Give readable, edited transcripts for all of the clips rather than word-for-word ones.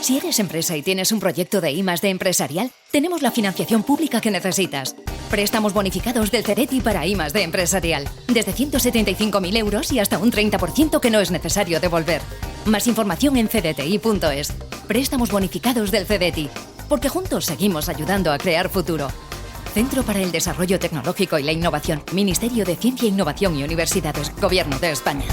Si eres empresa y tienes un proyecto de I+D empresarial, tenemos la financiación pública que necesitas. Préstamos bonificados del CEDETI para I+D empresarial. Desde 175.000 euros y hasta un 30% que no es necesario devolver. Más información en cdti.es. Préstamos bonificados del CEDETI. Porque juntos seguimos ayudando a crear futuro. Centro para el Desarrollo Tecnológico y la Innovación. Ministerio de Ciencia, Innovación y Universidades. Gobierno de España.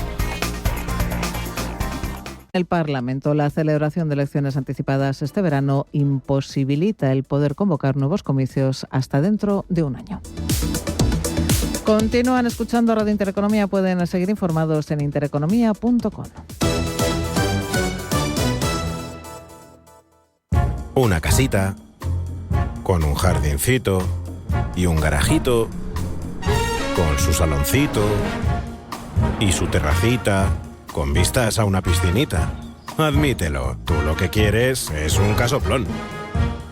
El Parlamento, la celebración de elecciones anticipadas este verano imposibilita el poder convocar nuevos comicios hasta dentro de un año. Continúan escuchando Radio Intereconomía, pueden seguir informados en intereconomía.com. Una casita con un jardincito y un garajito con su saloncito y su terracita con vistas a una piscinita. Admítelo, tú lo que quieres es un casoplón.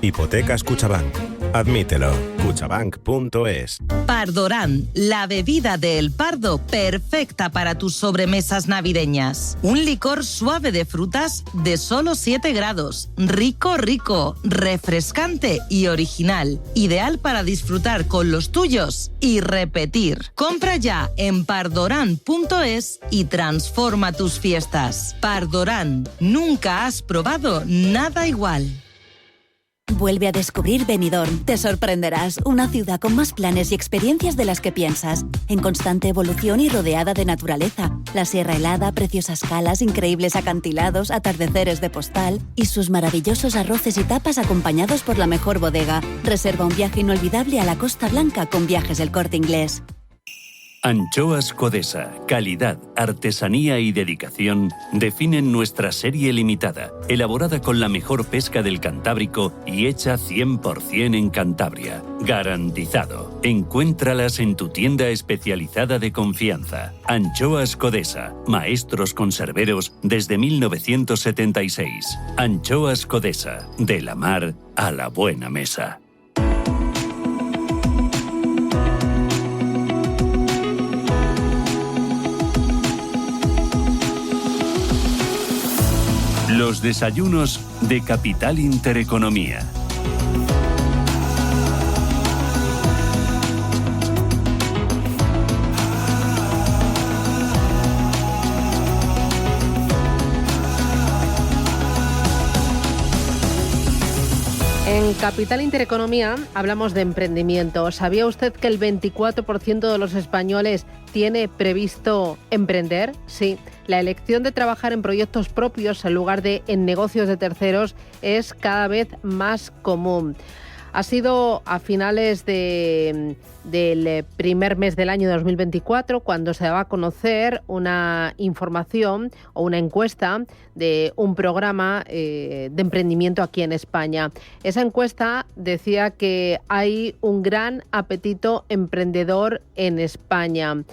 Hipotecas Cuchabank. Admítelo. Cuchabank.es. Pardorán, la bebida de El Pardo perfecta para tus sobremesas navideñas. Un licor suave de frutas de solo 7 grados. Rico, refrescante y original. Ideal para disfrutar con los tuyos y repetir. Compra ya en pardorán.es y transforma tus fiestas. Pardorán, nunca has probado nada igual. Vuelve a descubrir Benidorm. Te sorprenderás. Una ciudad con más planes y experiencias de las que piensas. En constante evolución y rodeada de naturaleza. La Sierra Helada, preciosas calas, increíbles acantilados, atardeceres de postal y sus maravillosos arroces y tapas acompañados por la mejor bodega. Reserva un viaje inolvidable a la Costa Blanca con Viajes El Corte Inglés. Anchoas Codesa, calidad, artesanía y dedicación definen nuestra serie limitada, elaborada con la mejor pesca del Cantábrico y hecha 100% en Cantabria. Garantizado. Encuéntralas en tu tienda especializada de confianza. Anchoas Codesa, maestros conserveros desde 1976. Anchoas Codesa, de la mar a la buena mesa. Los desayunos de Capital Intereconomía. En Capital Intereconomía hablamos de emprendimiento. ¿Sabía usted que el 24% de los españoles tiene previsto emprender? Sí, la elección de trabajar en proyectos propios en lugar de en negocios de terceros es cada vez más común. Ha sido a finales del primer mes del año 2024 cuando se daba a conocer una información o una encuesta de un programa de emprendimiento aquí en España. Esa encuesta decía que hay un gran apetito emprendedor en España.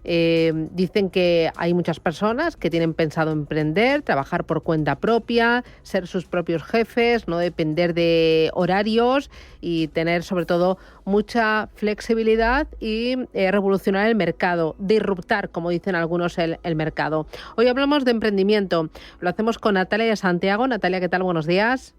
Dicen que hay muchas personas que tienen pensado emprender, trabajar por cuenta propia, ser sus propios jefes, no depender de horarios y tener sobre todo mucha flexibilidad y revolucionar el mercado, disruptar, como dicen algunos, el mercado. Hoy hablamos de emprendimiento. Lo hacemos con Natalia Santiago. Natalia, ¿qué tal? Buenos días.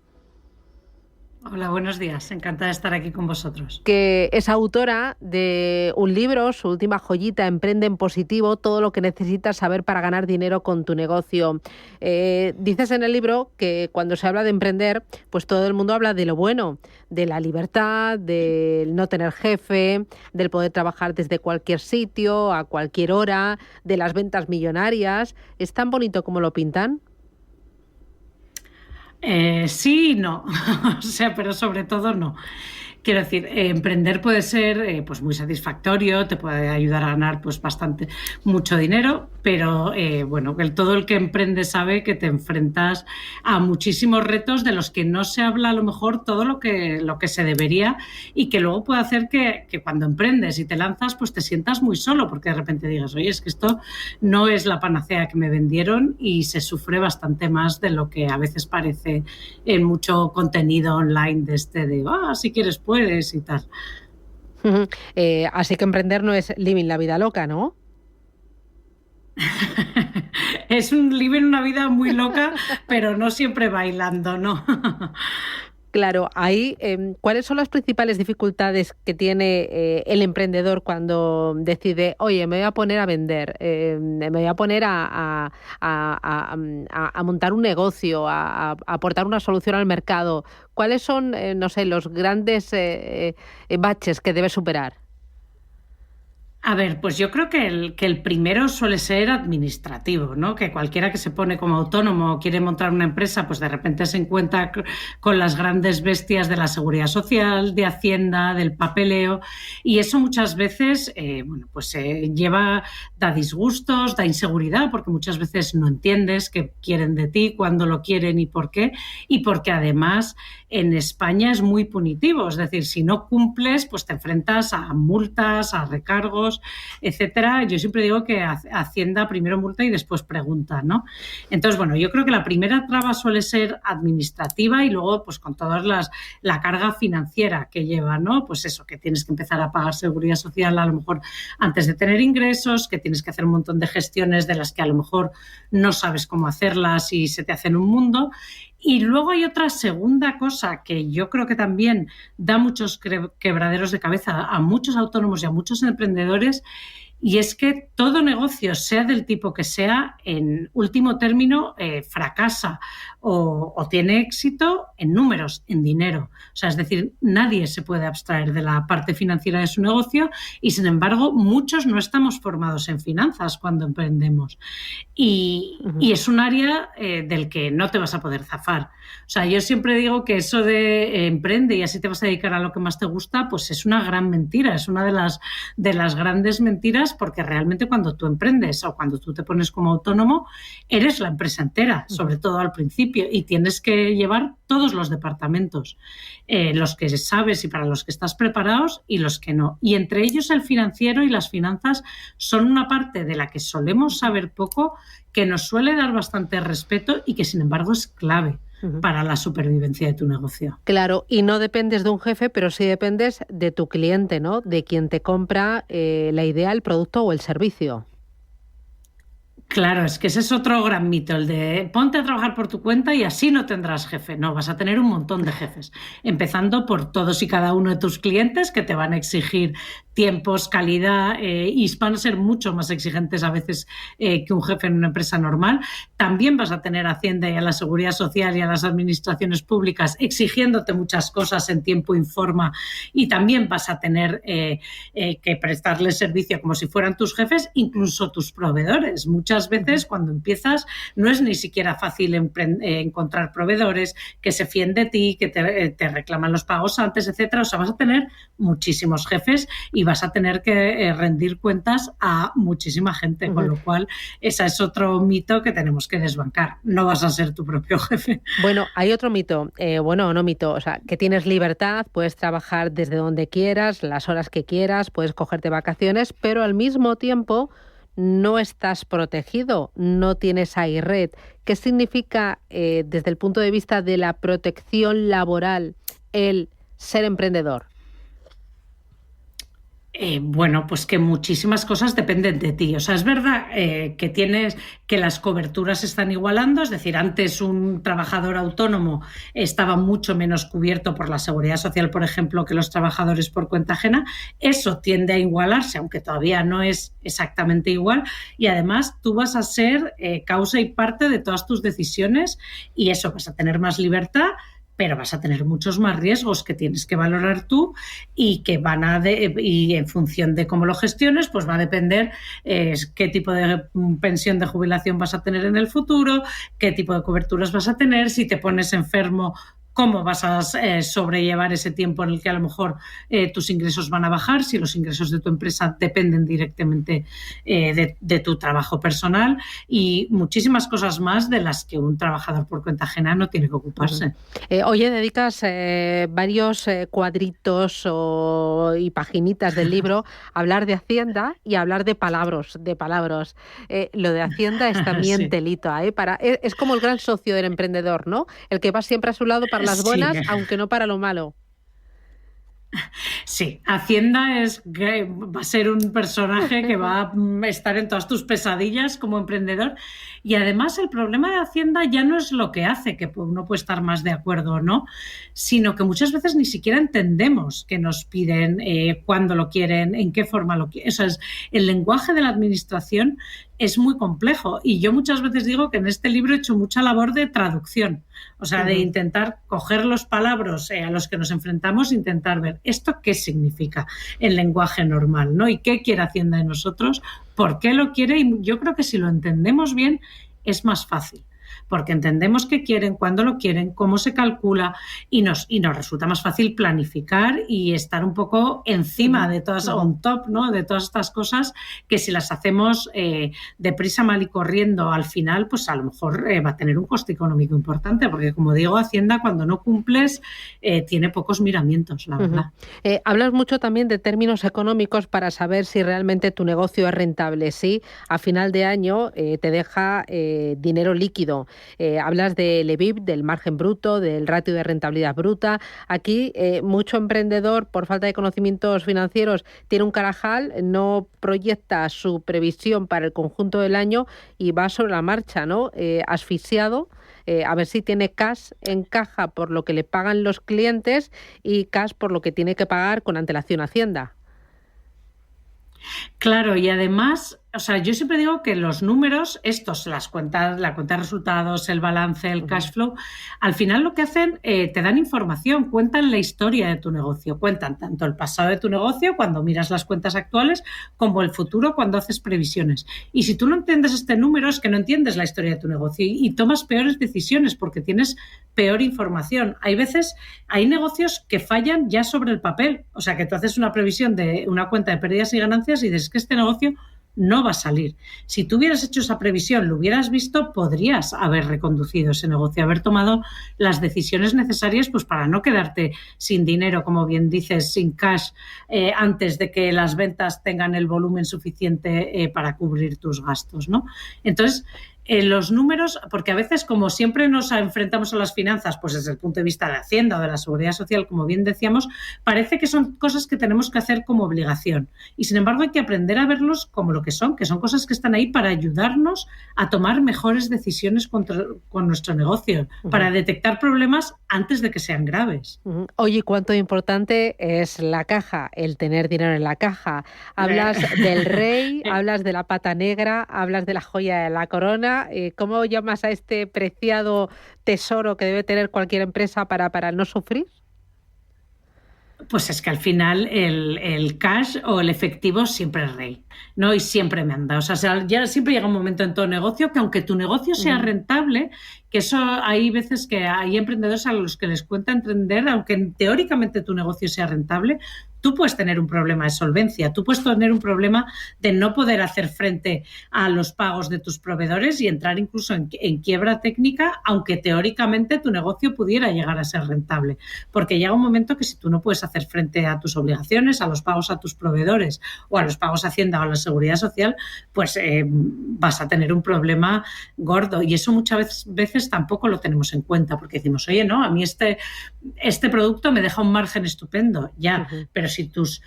Hola, buenos días. Encantada de estar aquí con vosotros. Que es autora de un libro, su última joyita, Emprende en Positivo, todo lo que necesitas saber para ganar dinero con tu negocio. Dices en el libro que cuando se habla de emprender, pues todo el mundo habla de lo bueno, de la libertad, del no tener jefe, del poder trabajar desde cualquier sitio, a cualquier hora, de las ventas millonarias. ¿Es tan bonito como lo pintan? Sí y no, o sea, pero sobre todo no. Quiero decir, emprender puede ser pues muy satisfactorio, te puede ayudar a ganar pues mucho dinero, pero bueno, todo el que emprende sabe que te enfrentas a muchísimos retos de los que no se habla a lo mejor todo lo que se debería y que luego puede hacer que cuando emprendes y te lanzas pues te sientas muy solo porque de repente digas, oye, es que esto no es la panacea que me vendieron y se sufre bastante más de lo que a veces parece en mucho contenido online de si quieres puedes y tal. Así que emprender no es living la vida loca, ¿no? viven una vida muy loca, pero no siempre bailando, ¿no? Claro, ahí, ¿cuáles son las principales dificultades que tiene el emprendedor cuando decide, oye, me voy a poner a vender, me voy a poner a montar un negocio, a aportar una solución al mercado? ¿Cuáles son, no sé, los grandes baches que debe superar? A ver, pues yo creo que el primero suele ser administrativo, ¿no? Que cualquiera que se pone como autónomo o quiere montar una empresa, pues de repente se encuentra con las grandes bestias de la seguridad social, de Hacienda, del papeleo, y eso muchas veces, da disgustos, da inseguridad, porque muchas veces no entiendes qué quieren de ti, cuándo lo quieren y por qué, y porque además en España es muy punitivo, es decir, si no cumples, pues te enfrentas a multas, a recargos, etcétera. Yo siempre digo que Hacienda primero multa y después pregunta, ¿no? Entonces, bueno, yo creo que la primera traba suele ser administrativa y luego, pues con toda la carga financiera que lleva, ¿no? Pues eso, que tienes que empezar a pagar seguridad social a lo mejor antes de tener ingresos, que tienes que hacer un montón de gestiones de las que a lo mejor no sabes cómo hacerlas y se te hacen un mundo. Y luego hay otra segunda cosa que yo creo que también da muchos quebraderos de cabeza a muchos autónomos y a muchos emprendedores, y es que todo negocio, sea del tipo que sea, en último término fracasa o tiene éxito en números, en dinero. O sea, es decir, nadie se puede abstraer de la parte financiera de su negocio y, sin embargo, muchos no estamos formados en finanzas cuando emprendemos. Y es un área del que no te vas a poder zafar. O sea, yo siempre digo que eso de emprende y así te vas a dedicar a lo que más te gusta, pues es una gran mentira, es una de las grandes mentiras, porque realmente cuando tú emprendes o cuando tú te pones como autónomo, eres la empresa entera, sobre todo al principio, y tienes que llevar todos los departamentos, los que sabes y para los que estás preparados y los que no. Y entre ellos el financiero y las finanzas son una parte de la que solemos saber poco, que nos suele dar bastante respeto y que sin embargo es clave para la supervivencia de tu negocio. Claro, y no dependes de un jefe, pero sí dependes de tu cliente, ¿no? De quien te compra la idea, el producto o el servicio. Claro, es que ese es otro gran mito, el de ponte a trabajar por tu cuenta y así no tendrás jefe. No, vas a tener un montón de jefes, empezando por todos y cada uno de tus clientes, que te van a exigir tiempos, calidad, y van a ser mucho más exigentes a veces que un jefe en una empresa normal. También vas a tener a Hacienda y a la Seguridad Social y a las administraciones públicas exigiéndote muchas cosas en tiempo y forma, y también vas a tener que prestarles servicio como si fueran tus jefes, incluso tus proveedores. Muchas veces cuando empiezas no es ni siquiera fácil encontrar proveedores que se fíen de ti, que te reclaman los pagos antes, etcétera. O sea, vas a tener muchísimos jefes y vas a tener que rendir cuentas a muchísima gente, con lo cual ese es otro mito que tenemos que desbancar. No vas a ser tu propio jefe. Bueno, hay otro mito, o sea, que tienes libertad, puedes trabajar desde donde quieras, las horas que quieras, puedes cogerte vacaciones, pero al mismo tiempo no estás protegido, no tienes ahí red. ¿Qué significa desde el punto de vista de la protección laboral el ser emprendedor? Bueno, pues que muchísimas cosas dependen de ti. O sea, es verdad que las coberturas se están igualando, es decir, antes un trabajador autónomo estaba mucho menos cubierto por la Seguridad Social, por ejemplo, que los trabajadores por cuenta ajena. Eso tiende a igualarse, aunque todavía no es exactamente igual, y además tú vas a ser causa y parte de todas tus decisiones, y eso, vas a tener más libertad, pero vas a tener muchos más riesgos que tienes que valorar tú y que y en función de cómo lo gestiones, pues va a depender qué tipo de pensión de jubilación vas a tener en el futuro, qué tipo de coberturas vas a tener, si te pones enfermo, cómo vas a sobrellevar ese tiempo en el que a lo mejor tus ingresos van a bajar, si los ingresos de tu empresa dependen directamente de tu trabajo personal, y muchísimas cosas más de las que un trabajador por cuenta ajena no tiene que ocuparse. Oye, dedicas varios cuadritos y paginitas del libro a hablar de Hacienda y a hablar de palabras. Lo de Hacienda es también sí. Telita, es como el gran socio del emprendedor, ¿no? El que va siempre a su lado para las buenas, sí, aunque no para lo malo. Sí, Hacienda va a ser un personaje que va a estar en todas tus pesadillas como emprendedor, y además el problema de Hacienda ya no es lo que hace, que uno puede estar más de acuerdo o no, sino que muchas veces ni siquiera entendemos qué nos piden, cuándo lo quieren, en qué forma lo quieren. O sea, el lenguaje de la administración es muy complejo, y yo muchas veces digo que en este libro he hecho mucha labor de traducción, o sea, de intentar coger los palabras a los que nos enfrentamos, intentar ver esto qué significa en lenguaje normal, ¿no? Y qué quiere Hacienda de nosotros, por qué lo quiere, y yo creo que si lo entendemos bien es más fácil, porque entendemos qué quieren, cuándo lo quieren, cómo se calcula, y nos resulta más fácil planificar y estar un poco encima de todas, on top, ¿no?, de todas estas cosas, que si las hacemos deprisa, mal y corriendo, al final, pues a lo mejor va a tener un coste económico importante, porque como digo, Hacienda, cuando no cumples, tiene pocos miramientos, la verdad. Hablas mucho también de términos económicos para saber si realmente tu negocio es rentable. Sí, a final de año te deja dinero líquido. Hablas del EBIT, del margen bruto, del ratio de rentabilidad bruta. Aquí mucho emprendedor, por falta de conocimientos financieros, tiene un carajal, no proyecta su previsión para el conjunto del año y va sobre la marcha, ¿no? Asfixiado. A ver si tiene cash en caja por lo que le pagan los clientes y cash por lo que tiene que pagar con antelación a Hacienda. Claro, y además, o sea, yo siempre digo que los números, estos, las cuentas, la cuenta de resultados, el balance, el cash flow, al final lo que hacen, te dan información, cuentan la historia de tu negocio, cuentan tanto el pasado de tu negocio cuando miras las cuentas actuales, como el futuro cuando haces previsiones. Y si tú no entiendes este número, es que no entiendes la historia de tu negocio y tomas peores decisiones porque tienes peor información. Hay veces, hay negocios que fallan ya sobre el papel, o sea, que tú haces una previsión de una cuenta de pérdidas y ganancias y dices que este negocio no va a salir. Si tú hubieras hecho esa previsión, lo hubieras visto, podrías haber reconducido ese negocio, haber tomado las decisiones necesarias, pues para no quedarte sin dinero, como bien dices, sin cash, antes de que las ventas tengan el volumen suficiente para cubrir tus gastos, ¿no? Entonces, los números, porque a veces, como siempre nos enfrentamos a las finanzas, pues desde el punto de vista de Hacienda o de la Seguridad Social, como bien decíamos, parece que son cosas que tenemos que hacer como obligación. Y sin embargo hay que aprender a verlos como lo que son cosas que están ahí para ayudarnos a tomar mejores decisiones con nuestro negocio, para detectar problemas antes de que sean graves. Oye, cuánto importante es la caja, el tener dinero en la caja. Hablas del rey, hablas de la pata negra, hablas de la joya de la corona. ¿Cómo llamas a este preciado tesoro que debe tener cualquier empresa para no sufrir? Pues es que al final el cash o el efectivo siempre es rey, ¿no? Y siempre manda. O sea, ya siempre llega un momento en todo negocio que, aunque tu negocio sea rentable, que eso hay veces que hay emprendedores a los que les cuesta entender, aunque teóricamente tu negocio sea rentable, tú puedes tener un problema de solvencia, tú puedes tener un problema de no poder hacer frente a los pagos de tus proveedores y entrar incluso en quiebra técnica, aunque teóricamente tu negocio pudiera llegar a ser rentable. Porque llega un momento que si tú no puedes hacer frente a tus obligaciones, a los pagos a tus proveedores o a los pagos a Hacienda o a la Seguridad Social, pues vas a tener un problema gordo. Y eso muchas veces tampoco lo tenemos en cuenta, porque decimos, oye, no, a mí este producto me deja un margen estupendo, ya, pero si tus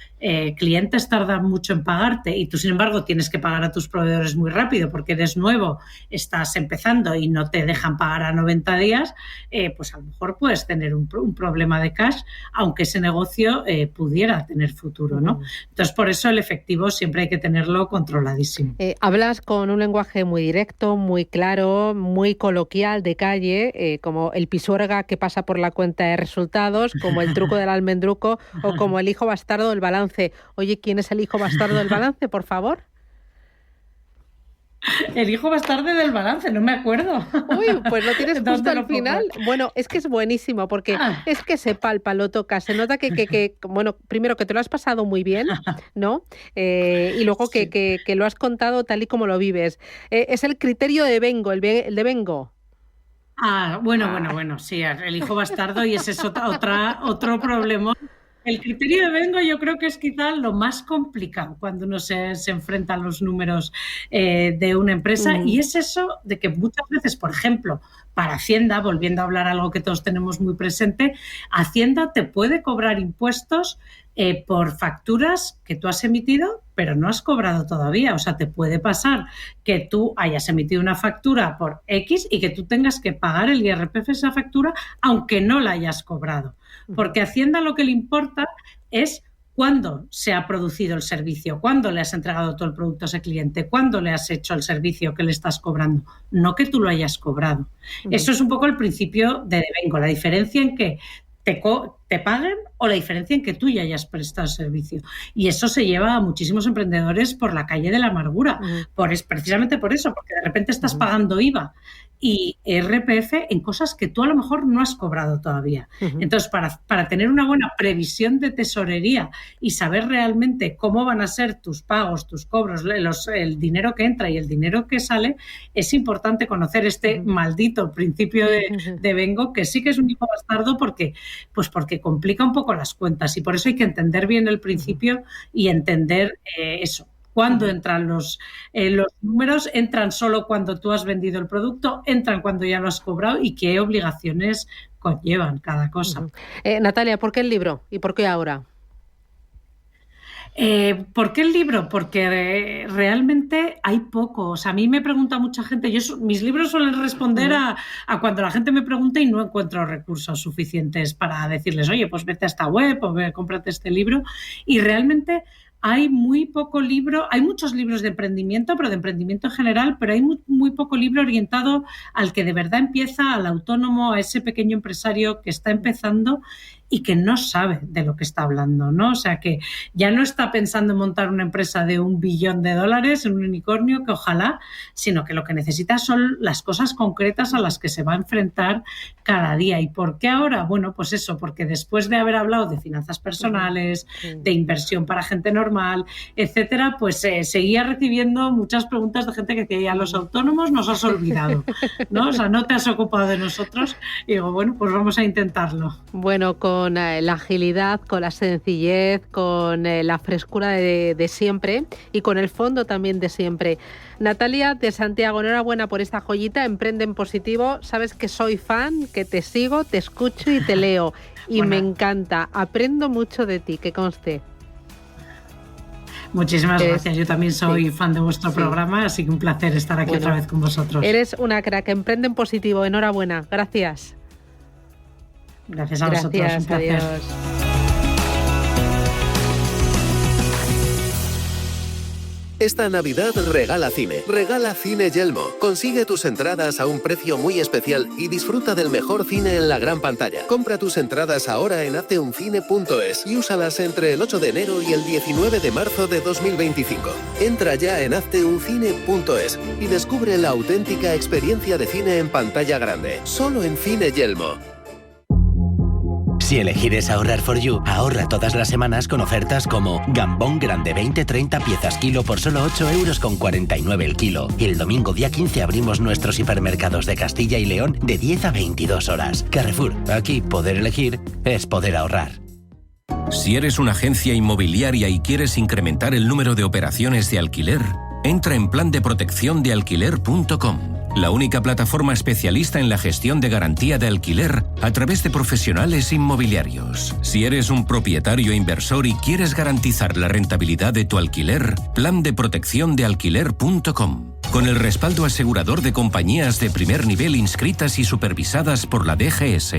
clientes tardan mucho en pagarte y tú, sin embargo, tienes que pagar a tus proveedores muy rápido porque eres nuevo, estás empezando y no te dejan pagar a 90 días, pues a lo mejor puedes tener un problema de cash, aunque ese negocio pudiera tener futuro, ¿no? Entonces, por eso el efectivo siempre hay que tenerlo controladísimo. Hablas con un lenguaje muy directo, muy claro, muy coloquial, de calle, como el pisuerga que pasa por la cuenta de resultados, como el truco del almendruco o como el hijo bastardo del balance. Oye, ¿quién es el hijo bastardo del balance, por favor? El hijo bastardo del balance, no me acuerdo. Uy, pues lo tienes justo al final. Bueno, es que es buenísimo porque es que se palpa, lo toca, se nota que bueno, primero que te lo has pasado muy bien, ¿no? Y luego sí, que lo has contado tal y como lo vives. Es el criterio de Vengo, el de Vengo. Bueno, sí, el hijo bastardo, y ese es otro problema. El criterio de Vengo yo creo que es quizá lo más complicado cuando uno se enfrenta a los números de una empresa, y es eso de que muchas veces, por ejemplo, para Hacienda, volviendo a hablar algo que todos tenemos muy presente, Hacienda te puede cobrar impuestos por facturas que tú has emitido, pero no has cobrado todavía. O sea, te puede pasar que tú hayas emitido una factura por X y que tú tengas que pagar el IRPF de esa factura, aunque no la hayas cobrado. Porque a Hacienda lo que le importa es cuándo se ha producido el servicio, cuándo le has entregado todo el producto a ese cliente, cuándo le has hecho el servicio que le estás cobrando, no que tú lo hayas cobrado. Eso es un poco el principio de Devengo, la diferencia en que te paguen o la diferencia en que tú ya hayas prestado servicio. Y eso se lleva a muchísimos emprendedores por la calle de la amargura, precisamente por eso, porque de repente estás pagando IVA y IRPF en cosas que tú a lo mejor no has cobrado todavía. Entonces, para tener una buena previsión de tesorería y saber realmente cómo van a ser tus pagos, tus cobros, el dinero que entra y el dinero que sale, es importante conocer este maldito principio de Vengo, que sí que es un hijo bastardo porque complica un poco las cuentas, y por eso hay que entender bien el principio y entender eso. ¿Cuándo entran los números? ¿Entran solo cuando tú has vendido el producto? ¿Entran cuando ya lo has cobrado? ¿Y qué obligaciones conllevan cada cosa? Natalia, ¿por qué el libro y por qué ahora? ¿Por qué el libro? Porque realmente hay poco. O sea, a mí me pregunta mucha gente. Mis libros suelen responder a cuando la gente me pregunta y no encuentro recursos suficientes para decirles, oye, pues vete a esta web o cómprate este libro. Y realmente hay muy poco libro, hay muchos libros de emprendimiento, pero de emprendimiento en general, pero hay muy poco libro orientado al que de verdad empieza, al autónomo, a ese pequeño empresario que está empezando y que no sabe de lo que está hablando, ¿no? O sea, que ya no está pensando en montar una empresa de $1 billón, en un unicornio, que ojalá, sino que lo que necesita son las cosas concretas a las que se va a enfrentar cada día. ¿Y por qué ahora? Bueno, pues eso, porque después de haber hablado de finanzas personales, de inversión para gente normal, etcétera, pues seguía recibiendo muchas preguntas de gente que decía, a los autónomos nos has olvidado, ¿no? O sea, no te has ocupado de nosotros. Y digo, bueno, pues vamos a intentarlo. Bueno, con la agilidad, con la sencillez, con la frescura de siempre y con el fondo también de siempre. Natalia de Santiago, enhorabuena por esta joyita, Emprende en Positivo. Sabes que soy fan, que te sigo, te escucho y te leo. Y me encanta, aprendo mucho de ti, que conste. Muchísimas gracias. Yo también soy fan de vuestro programa, así que un placer estar aquí otra vez con vosotros. Eres una crack, Emprende en Positivo, enhorabuena. Gracias. Gracias a vosotros, un placer. Adiós. Esta Navidad regala cine. Regala Cine Yelmo. Consigue tus entradas a un precio muy especial y disfruta del mejor cine en la gran pantalla. Compra tus entradas ahora en hazteuncine.es y úsalas entre el 8 de enero y el 19 de marzo de 2025. Entra ya en hazteuncine.es y descubre la auténtica experiencia de cine en pantalla grande. Solo en Cine Yelmo. Si elegir es ahorrar for you, ahorra todas las semanas con ofertas como Gambón grande 20-30 piezas kilo por solo 8,49 € el kilo. Y el domingo día 15 abrimos nuestros hipermercados de Castilla y León de 10 a 22 horas. Carrefour, aquí poder elegir es poder ahorrar. Si eres una agencia inmobiliaria y quieres incrementar el número de operaciones de alquiler, entra en plandeprotecciondealquiler.com. La única plataforma especialista en la gestión de garantía de alquiler a través de profesionales inmobiliarios. Si eres un propietario inversor y quieres garantizar la rentabilidad de tu alquiler, plandeprotecciondealquiler.com. Con el respaldo asegurador de compañías de primer nivel inscritas y supervisadas por la DGS.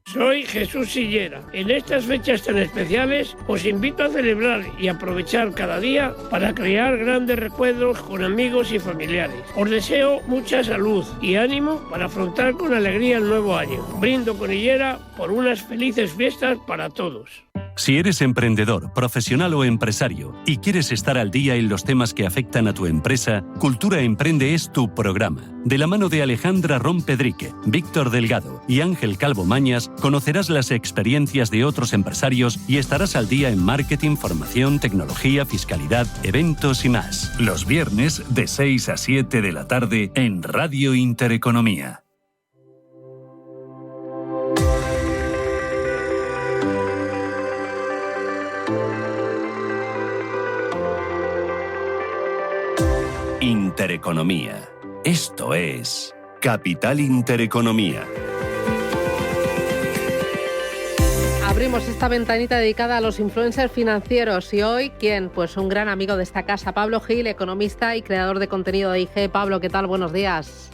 Soy Jesús Sillera. En estas fechas tan especiales os invito a celebrar y aprovechar cada día para crear grandes recuerdos con amigos y familiares. Os deseo mucha salud y ánimo para afrontar con alegría el nuevo año. Brindo con Higuera por unas felices fiestas para todos. Si eres emprendedor, profesional o empresario y quieres estar al día en los temas que afectan a tu empresa, Cultura Emprende es tu programa. De la mano de Alejandra Rompedrique, Víctor Delgado y Ángel Calvo Mañas, conocerás las experiencias de otros empresarios y estarás al día en marketing, formación, tecnología, fiscalidad, eventos y más. Los viernes de 6 a 7 de la tarde en Radio Intereconomía. Intereconomía. Esto es Capital Intereconomía. Abrimos esta ventanita dedicada a los influencers financieros y hoy, ¿quién? Pues un gran amigo de esta casa, Pablo Gil, economista y creador de contenido de IG. Pablo, ¿qué tal? Buenos días.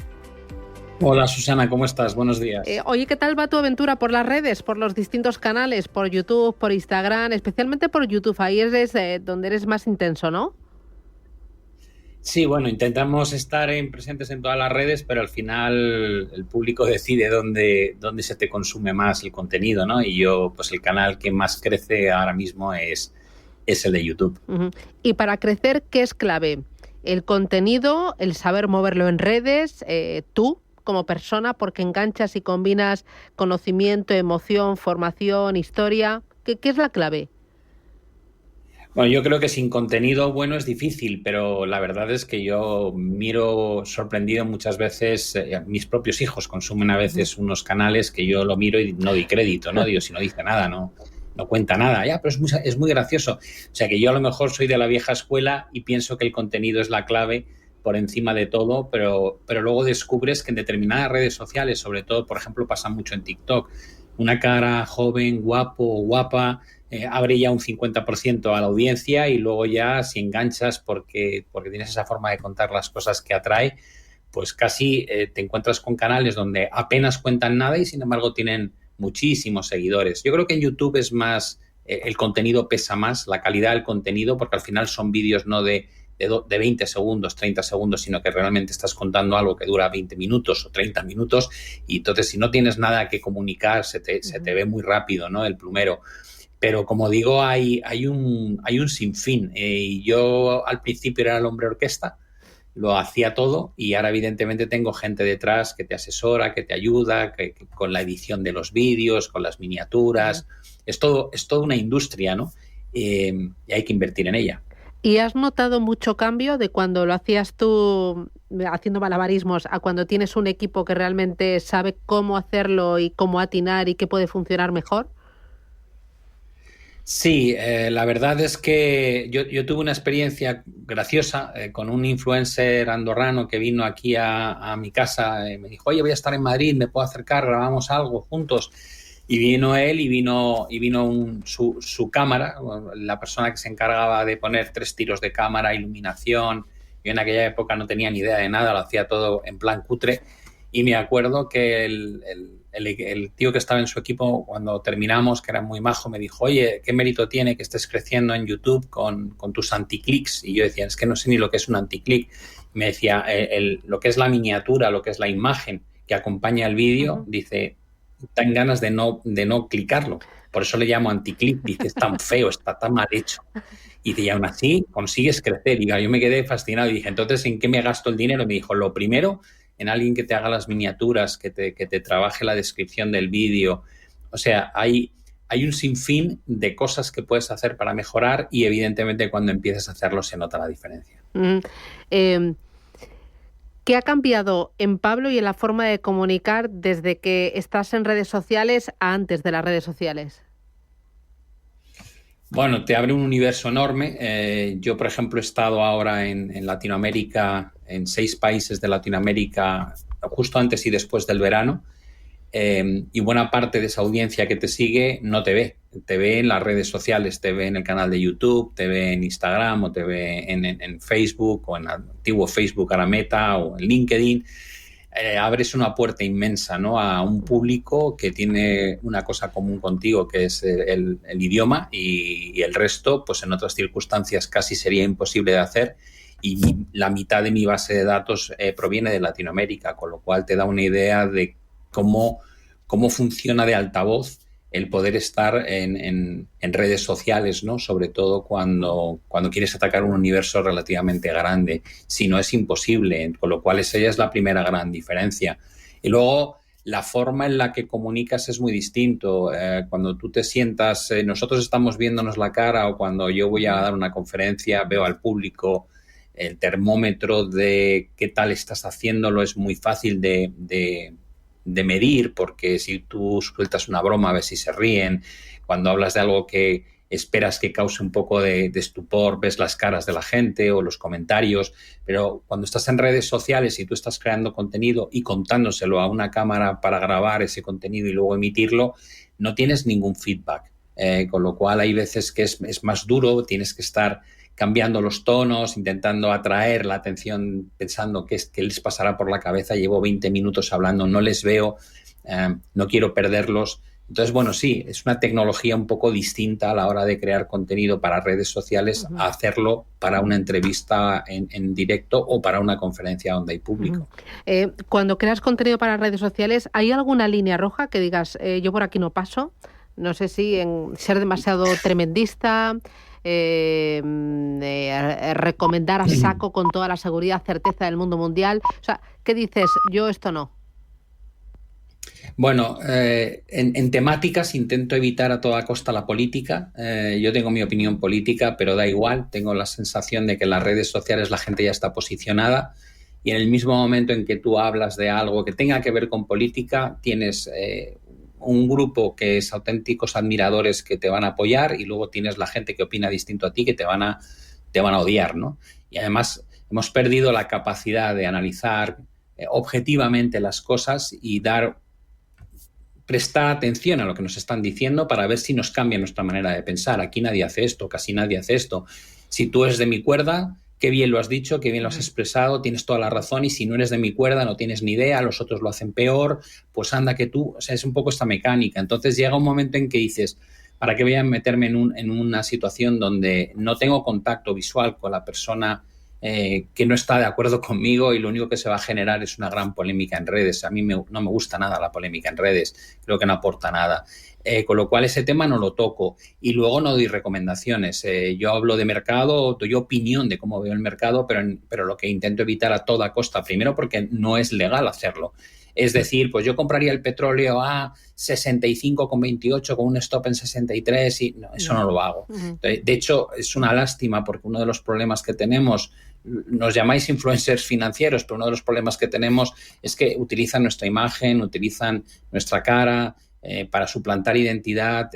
Hola Susana, ¿cómo estás? Buenos días. Oye, ¿qué tal va tu aventura por las redes, por los distintos canales, por YouTube, por Instagram, especialmente por YouTube? Ahí es donde eres más intenso, ¿no? Sí, bueno, intentamos estar presentes en todas las redes, pero al final el público decide dónde se te consume más el contenido, ¿no? Y yo, pues el canal que más crece ahora mismo es el de YouTube. Uh-huh. Y para crecer, ¿qué es clave? El contenido, el saber moverlo en redes, tú como persona, porque enganchas y combinas conocimiento, emoción, formación, historia. ¿Qué es la clave? Bueno, yo creo que sin contenido bueno es difícil, pero la verdad es que yo miro sorprendido muchas veces, mis propios hijos consumen a veces unos canales que yo lo miro y no doy crédito, ¿no? Digo, si no dice nada, no cuenta nada, ya, pero es muy gracioso. O sea que yo a lo mejor soy de la vieja escuela y pienso que el contenido es la clave por encima de todo, pero luego descubres que en determinadas redes sociales, sobre todo, por ejemplo, pasa mucho en TikTok, una cara joven, guapo o guapa, abre ya un 50% a la audiencia y luego ya si enganchas porque tienes esa forma de contar las cosas que atrae, pues casi te encuentras con canales donde apenas cuentan nada y sin embargo tienen muchísimos seguidores. Yo creo que en YouTube es más, el contenido pesa más, la calidad del contenido, porque al final son vídeos no de 20 segundos, 30 segundos, sino que realmente estás contando algo que dura 20 minutos o 30 minutos y entonces si no tienes nada que comunicar se te ve muy rápido, ¿no? El plumero. Pero como digo, hay un sinfín. Yo al principio era el hombre orquesta, lo hacía todo y ahora evidentemente tengo gente detrás que te asesora, que te ayuda, que con la edición de los vídeos, con las miniaturas. Es todo una industria, ¿no? Y hay que invertir en ella. ¿Y has notado mucho cambio de cuando lo hacías tú haciendo malabarismos a cuando tienes un equipo que realmente sabe cómo hacerlo y cómo atinar y qué puede funcionar mejor? Sí, la verdad es que yo tuve una experiencia graciosa con un influencer andorrano que vino aquí a mi casa. Me dijo, oye, voy a estar en Madrid, ¿me puedo acercar? ¿Grabamos algo juntos? Y vino él y vino su cámara, la persona que se encargaba de poner 3 tiros de cámara, iluminación. Yo en aquella época no tenía ni idea de nada, lo hacía todo en plan cutre. Y me acuerdo que el tío que estaba en su equipo, cuando terminamos, que era muy majo, me dijo, oye, ¿qué mérito tiene que estés creciendo en YouTube con tus anticlics? Y yo decía, es que no sé ni lo que es un anticlic. Me decía, lo que es la miniatura, lo que es la imagen que acompaña el vídeo, dice, dan ganas de no clicarlo. Por eso le llamo anticlic. Dice, es tan feo, está tan mal hecho. Y dice, y aún así consigues crecer. Y yo me quedé fascinado y dije, entonces, ¿en qué me gasto el dinero? Y me dijo, lo primero, en alguien que te haga las miniaturas, que te trabaje la descripción del vídeo. O sea, hay un sinfín de cosas que puedes hacer para mejorar y evidentemente cuando empieces a hacerlo se nota la diferencia. ¿Qué ha cambiado en Pablo y en la forma de comunicar desde que estás en redes sociales a antes de las redes sociales? Bueno, te abre un universo enorme. Yo, por ejemplo, he estado ahora en Latinoamérica, en 6 países de Latinoamérica, justo antes y después del verano. Y buena parte de esa audiencia que te sigue no te ve. Te ve en las redes sociales, te ve en el canal de YouTube, te ve en Instagram o te ve en Facebook o en el antiguo Facebook, ahora Meta o en LinkedIn. Abres una puerta inmensa, ¿no? A un público que tiene una cosa común contigo, que es el idioma y el resto, pues en otras circunstancias casi sería imposible de hacer y la mitad de mi base de datos proviene de Latinoamérica, con lo cual te da una idea de cómo funciona de altavoz el poder estar en redes sociales, ¿no? Sobre todo cuando quieres atacar un universo relativamente grande. Si no, es imposible, con lo cual esa ya es la primera gran diferencia. Y luego, la forma en la que comunicas es muy distinto. Cuando tú te sientas, nosotros estamos viéndonos la cara o cuando yo voy a dar una conferencia, veo al público, el termómetro de qué tal estás haciéndolo es muy fácil de medir, porque si tú sueltas una broma a ver si se ríen, cuando hablas de algo que esperas que cause un poco de estupor, ves las caras de la gente o los comentarios, pero cuando estás en redes sociales y tú estás creando contenido y contándoselo a una cámara para grabar ese contenido y luego emitirlo, no tienes ningún feedback, con lo cual hay veces que es más duro, tienes que estar cambiando los tonos, intentando atraer la atención, pensando qué les pasará por la cabeza, llevo 20 minutos hablando, no les veo, no quiero perderlos. Entonces, bueno, sí, es una tecnología un poco distinta a la hora de crear contenido para redes sociales a hacerlo para una entrevista en directo o para una conferencia donde hay público. Cuando creas contenido para redes sociales, ¿hay alguna línea roja que digas, yo por aquí no paso? No sé si en ser demasiado tremendista, recomendar a saco con toda la seguridad, certeza del mundo mundial. O sea, ¿qué dices? Yo esto no. Bueno, en temáticas intento evitar a toda costa la política. Yo tengo mi opinión política, pero da igual. Tengo la sensación de que en las redes sociales la gente ya está posicionada y en el mismo momento en que tú hablas de algo que tenga que ver con política, tienes un grupo que es auténticos admiradores que te van a apoyar y luego tienes la gente que opina distinto a ti que te van a odiar, ¿no? Y además hemos perdido la capacidad de analizar objetivamente las cosas y prestar atención a lo que nos están diciendo para ver si nos cambia nuestra manera de pensar. Aquí nadie hace esto, casi nadie hace esto. Si tú eres de mi cuerda, qué bien lo has dicho, qué bien lo has expresado, tienes toda la razón, y si no eres de mi cuerda, no tienes ni idea, los otros lo hacen peor, pues anda que tú, o sea, es un poco esta mecánica. Entonces llega un momento en que dices, ¿para qué voy a meterme en una situación donde no tengo contacto visual con la persona que no está de acuerdo conmigo y lo único que se va a generar es una gran polémica en redes? A mí no me gusta nada la polémica en redes, creo que no aporta nada. Con lo cual ese tema no lo toco y luego no doy recomendaciones. Yo hablo de mercado, doy opinión de cómo veo el mercado, pero lo que intento evitar a toda costa, primero porque no es legal hacerlo. Es decir, pues yo compraría el petróleo a 65,28 con un stop en 63 y no, eso no lo hago. De hecho, es una lástima porque uno de los problemas que tenemos, nos llamáis influencers financieros, pero uno de los problemas que tenemos es que utilizan nuestra imagen, utilizan nuestra cara para suplantar identidad.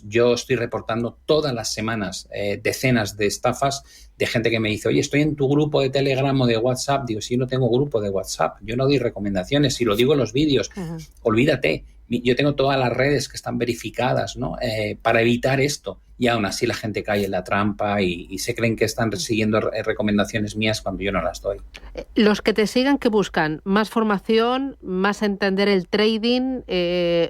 Yo estoy reportando todas las semanas decenas de estafas de gente que me dice, oye, estoy en tu grupo de Telegram o de WhatsApp. Digo, sí, no tengo grupo de WhatsApp, yo no doy recomendaciones, y lo digo en los vídeos, olvídate, yo tengo todas las redes que están verificadas, ¿no? Para evitar esto, y aún así la gente cae en la trampa y se creen que están siguiendo recomendaciones mías cuando yo no las doy. Los que te sigan, ¿qué buscan? ¿Más formación, más entender el trading,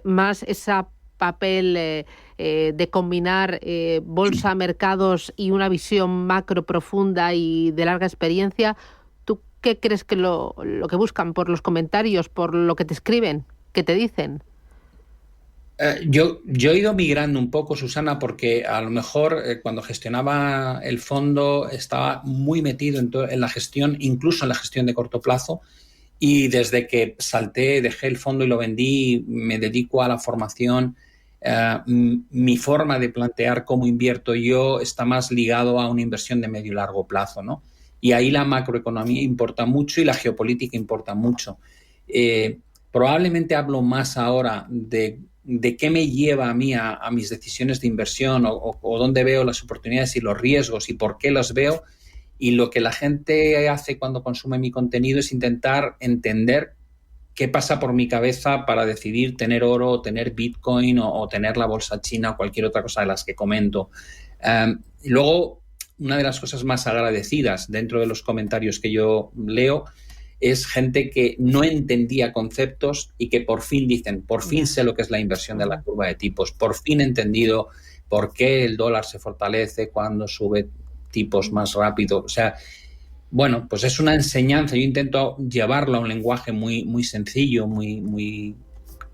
más esa papel de combinar bolsa, mercados y una visión macro profunda y de larga experiencia? ¿Tú qué crees que lo que buscan por los comentarios, por lo que te escriben, qué te dicen? Yo he ido migrando un poco, Susana, porque a lo mejor cuando gestionaba el fondo estaba muy metido en la gestión, incluso en la gestión de corto plazo, y desde que dejé el fondo y lo vendí, me dedico a la formación. Mi forma de plantear cómo invierto yo está más ligado a una inversión de medio y largo plazo, ¿no? Y ahí la macroeconomía importa mucho y la geopolítica importa mucho. Probablemente hablo más ahora de qué me lleva a mí a mis decisiones de inversión o dónde veo las oportunidades y los riesgos y por qué los veo. Y lo que la gente hace cuando consume mi contenido es intentar entender qué pasa por mi cabeza para decidir tener oro, o tener Bitcoin o tener la bolsa china o cualquier otra cosa de las que comento. Luego, una de las cosas más agradecidas dentro de los comentarios que yo leo es gente que no entendía conceptos y que por fin dicen, por fin sé lo que es la inversión de la curva de tipos, por fin he entendido por qué el dólar se fortalece cuando sube tipos más rápido. O sea, bueno, pues es una enseñanza. Yo intento llevarlo a un lenguaje muy, muy sencillo, muy, muy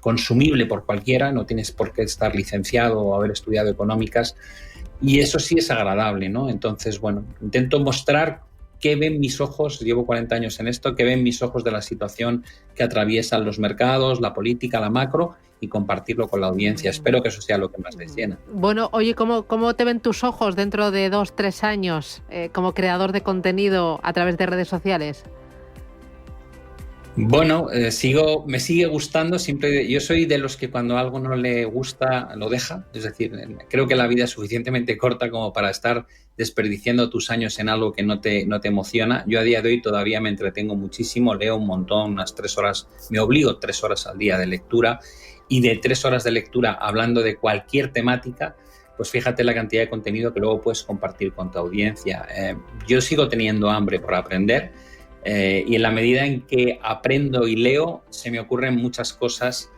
consumible por cualquiera. No tienes por qué estar licenciado o haber estudiado económicas. Y eso sí es agradable, ¿no? Entonces, bueno, intento mostrar qué ven mis ojos, llevo 40 años en esto, qué ven mis ojos de la situación que atraviesan los mercados, la política, la macro, y compartirlo con la audiencia. Espero que eso sea lo que más les llena. Bueno, oye, ¿cómo te ven tus ojos dentro de 2-3 años como creador de contenido a través de redes sociales? Bueno, me sigue gustando. Yo soy de los que cuando algo no le gusta lo deja. Es decir, creo que la vida es suficientemente corta como para estar desperdiciando tus años en algo que no te emociona. Yo a día de hoy todavía me entretengo muchísimo, leo un montón, unas 3 horas, me obligo 3 horas al día de lectura, y de 3 horas de lectura hablando de cualquier temática, pues fíjate la cantidad de contenido que luego puedes compartir con tu audiencia. Yo sigo teniendo hambre por aprender. Y en la medida en que aprendo y leo, se me ocurren muchas cosas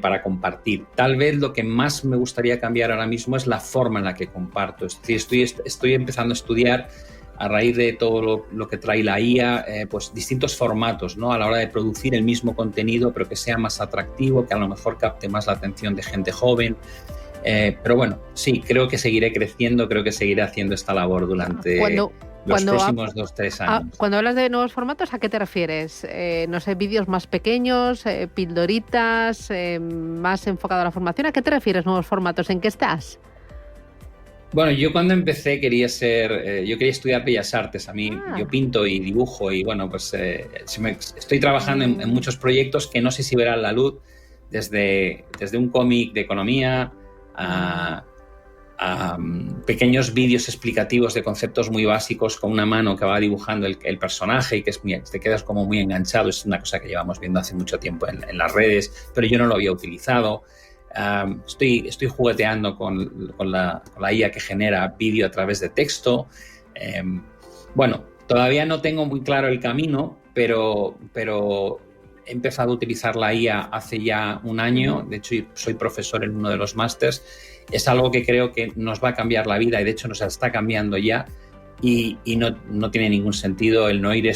para compartir. Tal vez lo que más me gustaría cambiar ahora mismo es la forma en la que comparto. Es decir, estoy empezando a estudiar, a raíz de todo lo que trae la IA, pues distintos formatos, ¿no? A la hora de producir el mismo contenido, pero que sea más atractivo, que a lo mejor capte más la atención de gente joven. Pero bueno, sí, creo que seguiré creciendo, creo que seguiré haciendo esta labor durante los próximos 2-3 años. Cuando hablas de nuevos formatos, ¿a qué te refieres? No sé, vídeos más pequeños, pildoritas, más enfocado a la formación. ¿A qué te refieres nuevos formatos? ¿En qué estás? Bueno, yo cuando empecé quería estudiar Bellas Artes. A mí, yo pinto y dibujo y bueno, pues estoy trabajando en muchos proyectos que no sé si verán la luz, desde un cómic de economía a pequeños vídeos explicativos de conceptos muy básicos con una mano que va dibujando el personaje y que te quedas como muy enganchado. Es una cosa que llevamos viendo hace mucho tiempo en las redes, pero yo no lo había utilizado. Estoy jugueteando con la IA que genera vídeo a través de texto. Bueno, todavía no tengo muy claro el camino, pero he empezado a utilizar la IA hace ya un año. De hecho, soy profesor en uno de los másters. Es algo que creo que nos va a cambiar la vida y de hecho nos está cambiando ya, y no tiene ningún sentido el no ir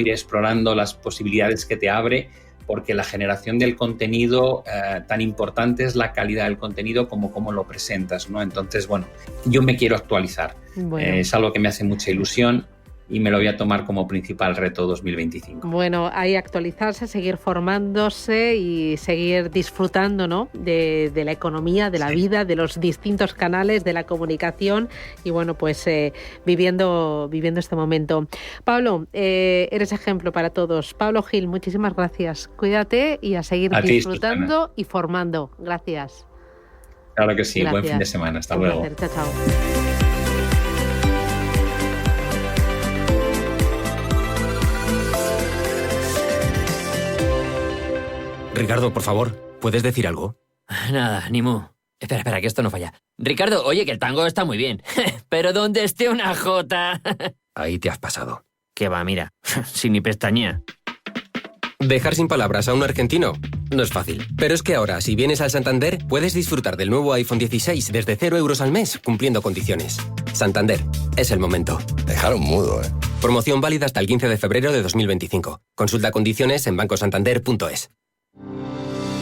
explorando las posibilidades que te abre, porque la generación del contenido, tan importante es la calidad del contenido como cómo lo presentas, ¿no? Entonces, bueno, yo me quiero actualizar. Bueno. Es algo que me hace mucha ilusión y me lo voy a tomar como principal reto 2025. Bueno, hay actualizarse, seguir formándose y seguir disfrutando, ¿no? de la economía, de la vida, de los distintos canales, de la comunicación y bueno, pues viviendo este momento. Pablo, eres ejemplo para todos. Pablo Gil, muchísimas gracias. Cuídate y a seguir disfrutando y formando. Gracias. Claro que sí. Gracias. Buen fin de semana. Hasta luego. Un placer. Chao, chao. Ricardo, por favor, ¿puedes decir algo? Nada, ni mu. Espera, que esto no falla. Ricardo, oye, que el tango está muy bien, pero donde esté una jota... Ahí te has pasado. ¿Qué va? Mira, sin ni pestañea. Dejar sin palabras a un argentino no es fácil. Pero es que ahora, si vienes al Santander, puedes disfrutar del nuevo iPhone 16 desde 0 euros al mes, cumpliendo condiciones. Santander, es el momento. Dejaron mudo, ¿eh? Promoción válida hasta el 15 de febrero de 2025. Consulta condiciones en bancosantander.es.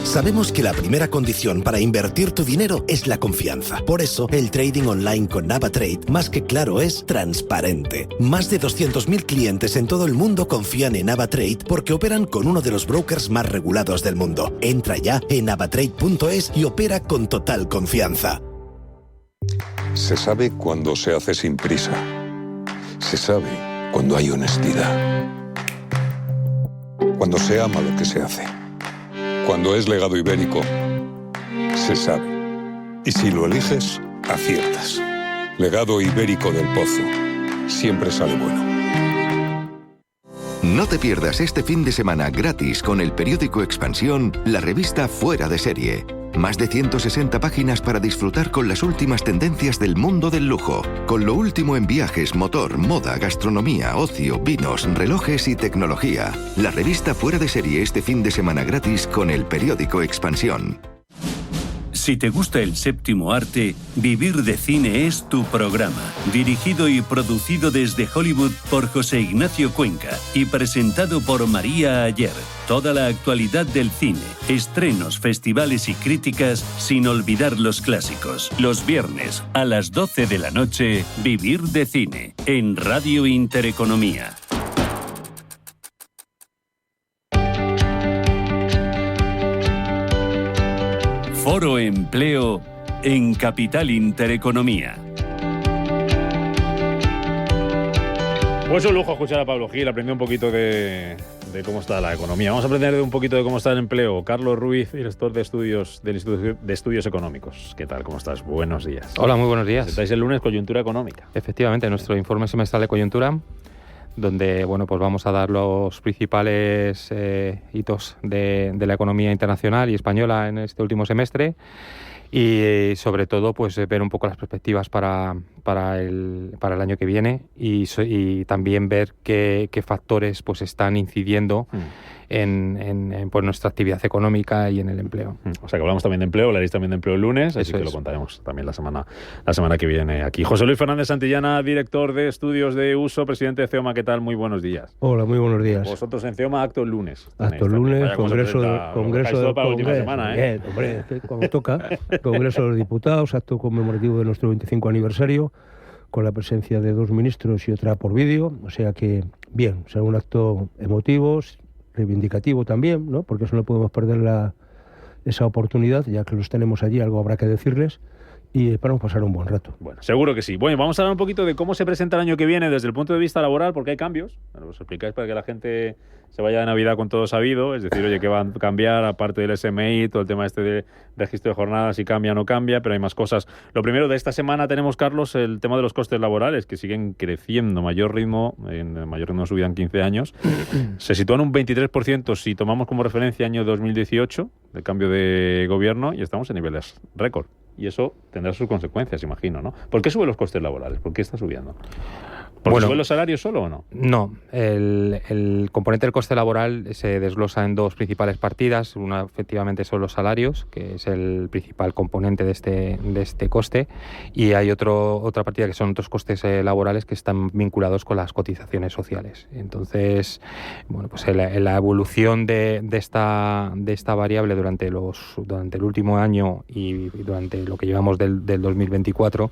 Sabemos que la primera condición para invertir tu dinero es la confianza. Por eso, el trading online con NavaTrade, más que claro, es transparente. Más de 200.000 clientes en todo el mundo confían en NavaTrade porque operan con uno de los brokers más regulados del mundo. Entra ya en navatrade.es y opera con total confianza. Se sabe cuando se hace sin prisa. Se sabe cuando hay honestidad. Cuando se ama lo que se hace. Cuando es legado ibérico, se sabe. Y si lo eliges, aciertas. Legado ibérico del Pozo. Siempre sale bueno. No te pierdas este fin de semana gratis con el periódico Expansión, la revista Fuera de Serie. Más de 160 páginas para disfrutar con las últimas tendencias del mundo del lujo, con lo último en viajes, motor, moda, gastronomía, ocio, vinos, relojes y tecnología. La revista Fuera de Serie este fin de semana gratis con el periódico Expansión. Si te gusta el séptimo arte, Vivir de Cine es tu programa. Dirigido y producido desde Hollywood por José Ignacio Cuenca y presentado por María Ayer. Toda la actualidad del cine, estrenos, festivales y críticas, sin olvidar los clásicos. Los viernes a las 12 de la noche, Vivir de Cine, en Radio Intereconomía. Foro Empleo en Capital Intereconomía. Pues un lujo escuchar a Pablo Gil, aprendí un poquito de de cómo está la economía. Vamos a aprender un poquito de cómo está el empleo. Carlos Ruiz, director de estudios del Instituto de Estudios Económicos. ¿Qué tal? ¿Cómo estás? Buenos días. Hola, muy buenos días. Estáis el lunes coyuntura económica. Efectivamente, nuestro informe semestral de coyuntura, donde pues vamos a dar los principales hitos de la economía internacional y española en este último semestre. Y sobre todo pues ver un poco las perspectivas para el año que viene y también ver qué factores pues están incidiendo en pues, nuestra actividad económica y en el empleo. O sea que hablamos también de empleo, hablaréis también de empleo el lunes, así que lo contaremos también la semana que viene aquí. José Luis Fernández Santillana, director de Estudios de Uso, presidente de CEOMA, ¿qué tal? Muy buenos días. Hola, muy buenos días. Vosotros en CEOMA, acto el lunes. Acto el lunes, congreso para la última semana, ¿eh? Bien, hombre, cuando toca, Congreso de los Diputados, acto conmemorativo de nuestro 25 aniversario, con la presencia de 2 ministros y otra por vídeo, o sea que bien, será un acto emotivo, reivindicativo también, ¿no? Porque eso no podemos perder esa oportunidad, ya que los tenemos allí, algo habrá que decirles, y esperamos pasar un buen rato. Bueno, seguro que sí. Bueno, vamos a hablar un poquito de cómo se presenta el año que viene desde el punto de vista laboral, porque hay cambios. Bueno, os explicáis para que la gente se vaya de Navidad con todo sabido, es decir, oye, ¿qué va a cambiar? Aparte del SMI, todo el tema de registro de jornadas, si cambia o no cambia, pero hay más cosas. Lo primero, de esta semana tenemos, Carlos, el tema de los costes laborales, que siguen creciendo, mayor ritmo de subida en 15 años. Se sitúan un 23% si tomamos como referencia año 2018, del cambio de gobierno, y estamos en niveles récord. Y eso tendrá sus consecuencias, imagino, ¿no? ¿Por qué suben los costes laborales? ¿Por qué está subiendo? ¿Porque suben los salarios solo o no? No, el componente del coste laboral se desglosa en 2 principales partidas. Una, efectivamente, son los salarios, que es el principal componente de este coste, y hay otra partida que son otros costes laborales que están vinculados con las cotizaciones sociales. Entonces, bueno, pues la evolución de esta variable durante el último año y durante lo que llevamos del 2024,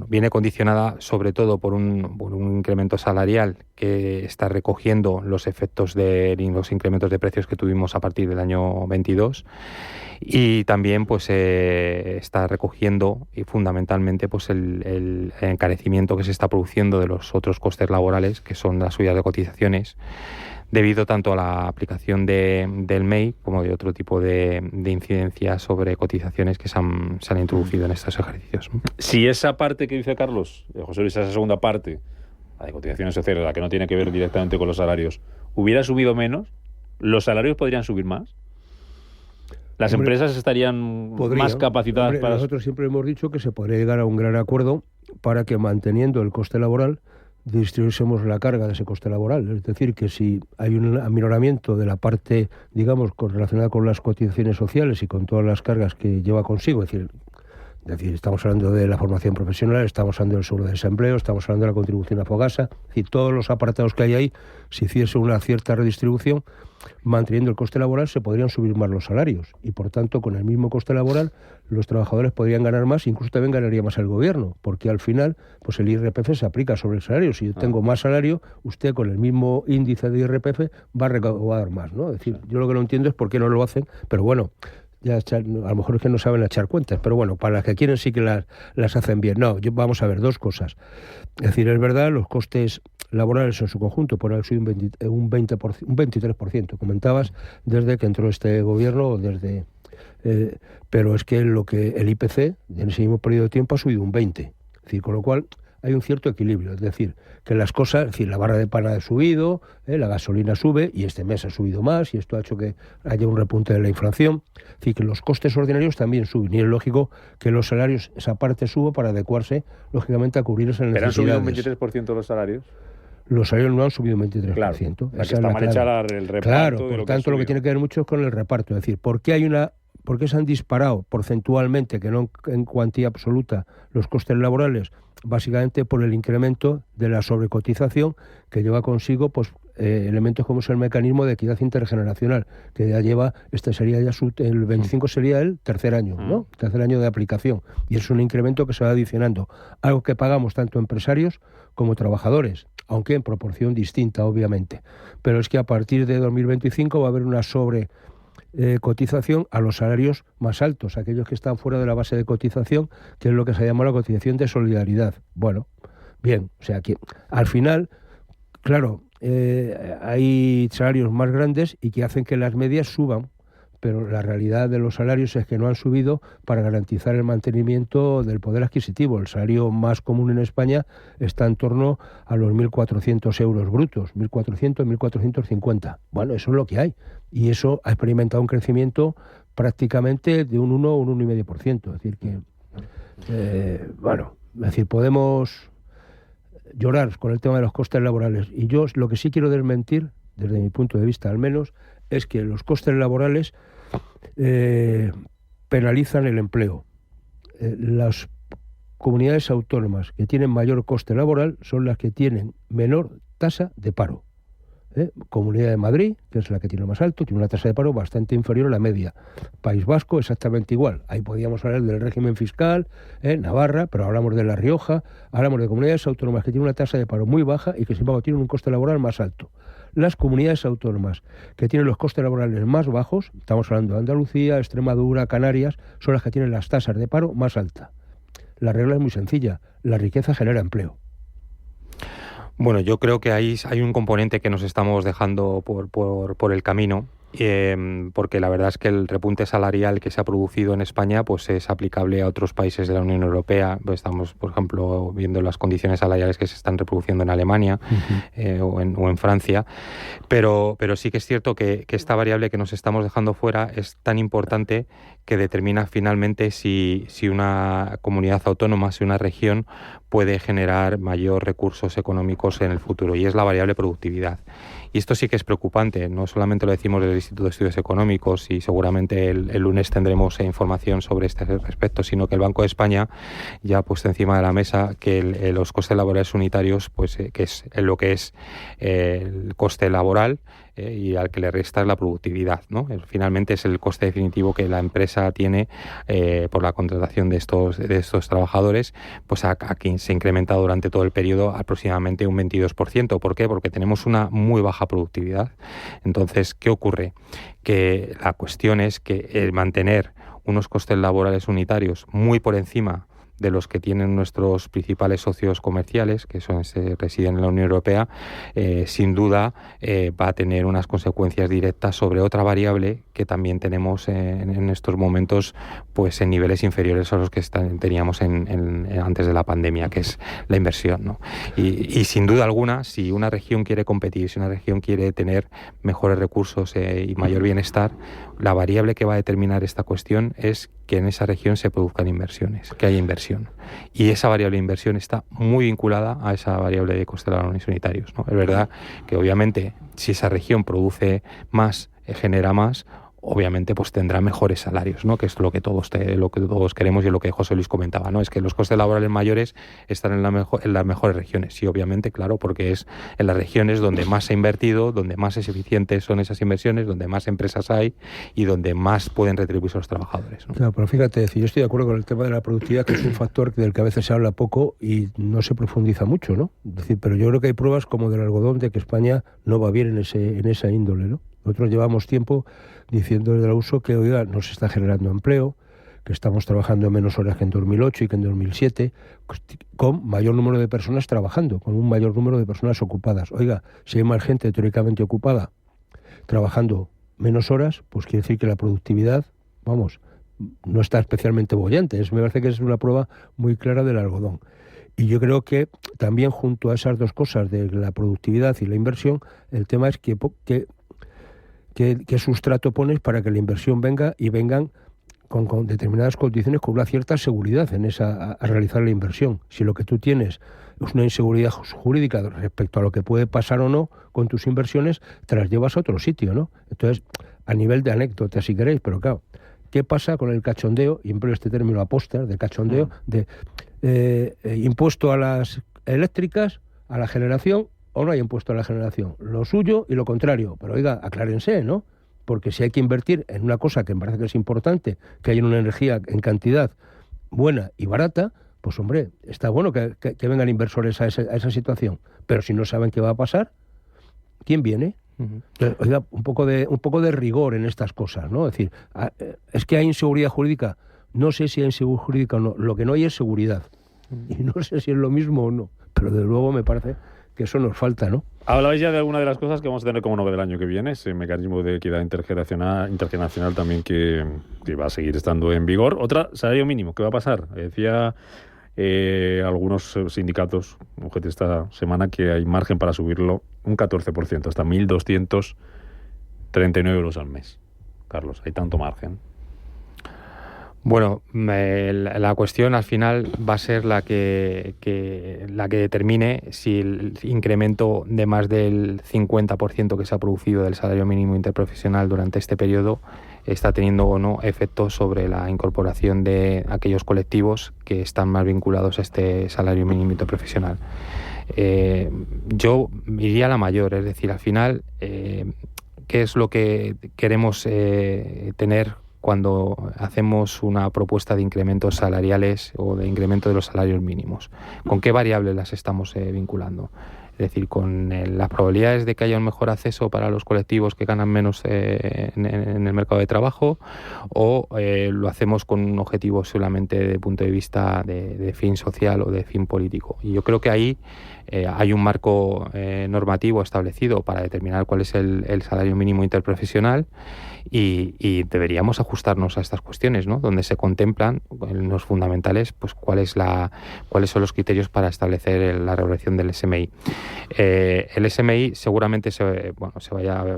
viene condicionada sobre todo por un incremento salarial que está recogiendo los efectos de los incrementos de precios que tuvimos a partir del año 22, y también pues está recogiendo y fundamentalmente pues el encarecimiento que se está produciendo de los otros costes laborales, que son las subidas de cotizaciones, debido tanto a la aplicación del MEI como de otro tipo de incidencias sobre cotizaciones que se han introducido en estos ejercicios. Si esa parte que dice Carlos, José Luis, esa segunda parte, la de cotizaciones sociales, la que no tiene que ver directamente con los salarios, hubiera subido menos, ¿los salarios podrían subir más? ¿Las empresas estarían más capacitadas para...? Nosotros siempre hemos dicho que se podría llegar a un gran acuerdo para que, manteniendo el coste laboral, distribuyésemos la carga de ese coste laboral. Es decir, que si hay un aminoramiento de la parte, digamos, relacionada con las cotizaciones sociales y con todas las cargas que lleva consigo, es decir, estamos hablando de la formación profesional, estamos hablando del seguro de desempleo, estamos hablando de la contribución a Fogasa, es decir, todos los apartados que hay ahí, si hiciese una cierta redistribución, manteniendo el coste laboral, se podrían subir más los salarios, y por tanto, con el mismo coste laboral, los trabajadores podrían ganar más, incluso también ganaría más el gobierno, porque al final pues el IRPF se aplica sobre el salario. Si yo tengo más salario, usted con el mismo índice de IRPF va a recaudar más, ¿no? Es decir, yo lo que no entiendo es por qué no lo hacen, pero bueno, ya a lo mejor es que no saben echar cuentas, pero bueno, para las que quieren sí que las hacen bien. No, vamos a ver, 2 cosas. Es decir, es verdad, los costes laborales en su conjunto por haber subido un 23%, comentabas, desde que entró este gobierno, pero es que el IPC en ese mismo periodo de tiempo ha subido un 20%. Es decir, con lo cual hay un cierto equilibrio, es decir, que las cosas, es decir, la barra de pan ha subido, la gasolina sube, y este mes ha subido más, y esto ha hecho que haya un repunte de la inflación. Es decir, que los costes ordinarios también suben, y es lógico que los salarios, esa parte suba para adecuarse, lógicamente, a cubrir esas necesidades. ¿Pero han subido un 23% los salarios? Los salarios no han subido un 23%. Claro, que está mal hecha el reparto. Claro, por tanto, lo que tiene que ver mucho es con el reparto. Es decir, ¿por qué se han disparado porcentualmente, que no en cuantía absoluta, los costes laborales? Básicamente por el incremento de la sobrecotización, que lleva consigo pues elementos como es el mecanismo de equidad intergeneracional, que ya lleva, sería ya el 25 sería el tercer año, ¿no? Tercer año de aplicación, y es un incremento que se va adicionando, algo que pagamos tanto empresarios como trabajadores, aunque en proporción distinta, obviamente, pero es que a partir de 2025 va a haber una cotización a los salarios más altos, aquellos que están fuera de la base de cotización, que es lo que se llama la cotización de solidaridad. Bueno, bien, o sea que al final, claro, hay salarios más grandes y que hacen que las medias suban, pero la realidad de los salarios es que no han subido para garantizar el mantenimiento del poder adquisitivo. El salario más común en España está en torno a los 1.400 euros brutos, 1.400, 1.450. Bueno, eso es lo que hay. Y eso ha experimentado un crecimiento prácticamente de un 1 o un 1,5%. Es decir, que, podemos llorar con el tema de los costes laborales. Y yo lo que sí quiero desmentir, desde mi punto de vista al menos, es que los costes laborales penalizan el empleo. Las comunidades autónomas que tienen mayor coste laboral son las que tienen menor tasa de paro. Comunidad de Madrid, que es la que tiene más alto, tiene una tasa de paro bastante inferior a la media. País Vasco exactamente igual. Ahí podríamos hablar del régimen fiscal, Navarra, pero hablamos de La Rioja, hablamos de comunidades autónomas que tienen una tasa de paro muy baja y que sin embargo tienen un coste laboral más alto. Las comunidades autónomas que tienen los costes laborales más bajos, estamos hablando de Andalucía, Extremadura, Canarias, son las que tienen las tasas de paro más altas. La regla es muy sencilla, la riqueza genera empleo. Bueno, yo creo que hay un componente que nos estamos dejando por el camino, porque la verdad es que el repunte salarial que se ha producido en España pues es aplicable a otros países de la Unión Europea. Pues estamos, por ejemplo, viendo las condiciones salariales que se están reproduciendo en Alemania o en Francia, pero sí que es cierto que esta variable que nos estamos dejando fuera es tan importante que determina finalmente si una comunidad autónoma, si una región puede generar mayor recursos económicos en el futuro, y es la variable productividad. Y esto sí que es preocupante, no solamente lo decimos del Instituto de Estudios Económicos, y seguramente el lunes tendremos información sobre este respecto, sino que el Banco de España ya ha puesto encima de la mesa que los costes laborales unitarios, pues que es lo que es el coste laboral, y al que le resta la productividad, ¿no? Finalmente es el coste definitivo que la empresa tiene por la contratación de estos trabajadores, pues aquí se ha incrementado durante todo el periodo aproximadamente un 22%. ¿Por qué? Porque tenemos una muy baja productividad. Entonces, ¿qué ocurre? Que la cuestión es que el mantener unos costes laborales unitarios muy por encima de los que tienen nuestros principales socios comerciales, que residen en la Unión Europea, sin duda va a tener unas consecuencias directas sobre otra variable que también tenemos en estos momentos, pues en niveles inferiores a los que teníamos antes de la pandemia, que es la inversión, ¿no? Y sin duda alguna, si una región quiere competir, si una región quiere tener mejores recursos y mayor bienestar, la variable que va a determinar esta cuestión es que en esa región se produzcan inversiones, que haya inversión. Y esa variable de inversión está muy vinculada a esa variable de costes laborales unitarios, ¿no? Es verdad que obviamente si esa región produce más, genera más, obviamente pues tendrá mejores salarios, ¿no? Que es lo que todos queremos, y lo que José Luis comentaba, ¿no? Es que los costes laborales mayores están en las mejores regiones. Sí, obviamente, claro, porque es en las regiones donde más se ha invertido, donde más eficientes son esas inversiones, donde más empresas hay y donde más pueden retribuirse a los trabajadores, ¿no? Claro, pero fíjate, yo estoy de acuerdo con el tema de la productividad, que es un factor del que a veces se habla poco y no se profundiza mucho, ¿no? Es decir, pero yo creo que hay pruebas como del algodón de que España no va bien en esa índole, ¿no? Nosotros llevamos tiempo diciendo desde la USO que, oiga, no se está generando empleo, que estamos trabajando menos horas que en 2008 y que en 2007, con mayor número de personas trabajando, con un mayor número de personas ocupadas. Oiga, si hay más gente teóricamente ocupada trabajando menos horas, pues quiere decir que la productividad, no está especialmente bollante. Me parece que es una prueba muy clara del algodón. Y yo creo que también junto a esas dos cosas de la productividad y la inversión, el tema es ¿qué sustrato pones para que la inversión venga y vengan con determinadas condiciones, con una cierta seguridad a realizar la inversión? Si lo que tú tienes es una inseguridad jurídica respecto a lo que puede pasar o no con tus inversiones, te las llevas a otro sitio, ¿no? Entonces, a nivel de anécdota, si queréis, pero claro, ¿qué pasa con el cachondeo? Y empleo este término apóster de cachondeo, de impuesto a las eléctricas, a la generación, o no hay impuesto a la generación, lo suyo y lo contrario. Pero oiga, aclárense, ¿no? Porque si hay que invertir en una cosa que me parece que es importante, que haya una energía en cantidad buena y barata, pues hombre, está bueno que vengan inversores a esa situación. Pero si no saben qué va a pasar, ¿quién viene? Entonces, oiga, un poco de rigor en estas cosas, ¿no? Es decir, es que hay inseguridad jurídica. No sé si hay inseguridad jurídica o no. Lo que no hay es seguridad. Y no sé si es lo mismo o no. Pero desde luego me parece que eso nos falta, ¿no? Hablabais ya de alguna de las cosas que vamos a tener como novedad el año que viene, ese mecanismo de equidad intergeneracional también que va a seguir estando en vigor. Otra, salario mínimo, ¿qué va a pasar? Decía algunos sindicatos, UGT esta semana, que hay margen para subirlo un 14%, hasta 1.239 euros al mes. Carlos, ¿hay tanto margen? Bueno, la cuestión al final va a ser la que determine si el incremento de más del 50% que se ha producido del salario mínimo interprofesional durante este periodo está teniendo o no efecto sobre la incorporación de aquellos colectivos que están más vinculados a este salario mínimo interprofesional. Yo iría a la mayor, es decir, al final, ¿qué es lo que queremos tener cuando hacemos una propuesta de incrementos salariales o de incremento de los salarios mínimos? ¿Con qué variables las estamos vinculando? Es decir, con las probabilidades de que haya un mejor acceso para los colectivos que ganan menos en el mercado de trabajo, o lo hacemos con un objetivo solamente de punto de vista de fin social o de fin político. Y yo creo que ahí hay un marco normativo establecido para determinar cuál es el salario mínimo interprofesional, y deberíamos ajustarnos a estas cuestiones, ¿no? Donde se contemplan en los fundamentales pues cuáles son los criterios para establecer la regulación del SMI. El SMI seguramente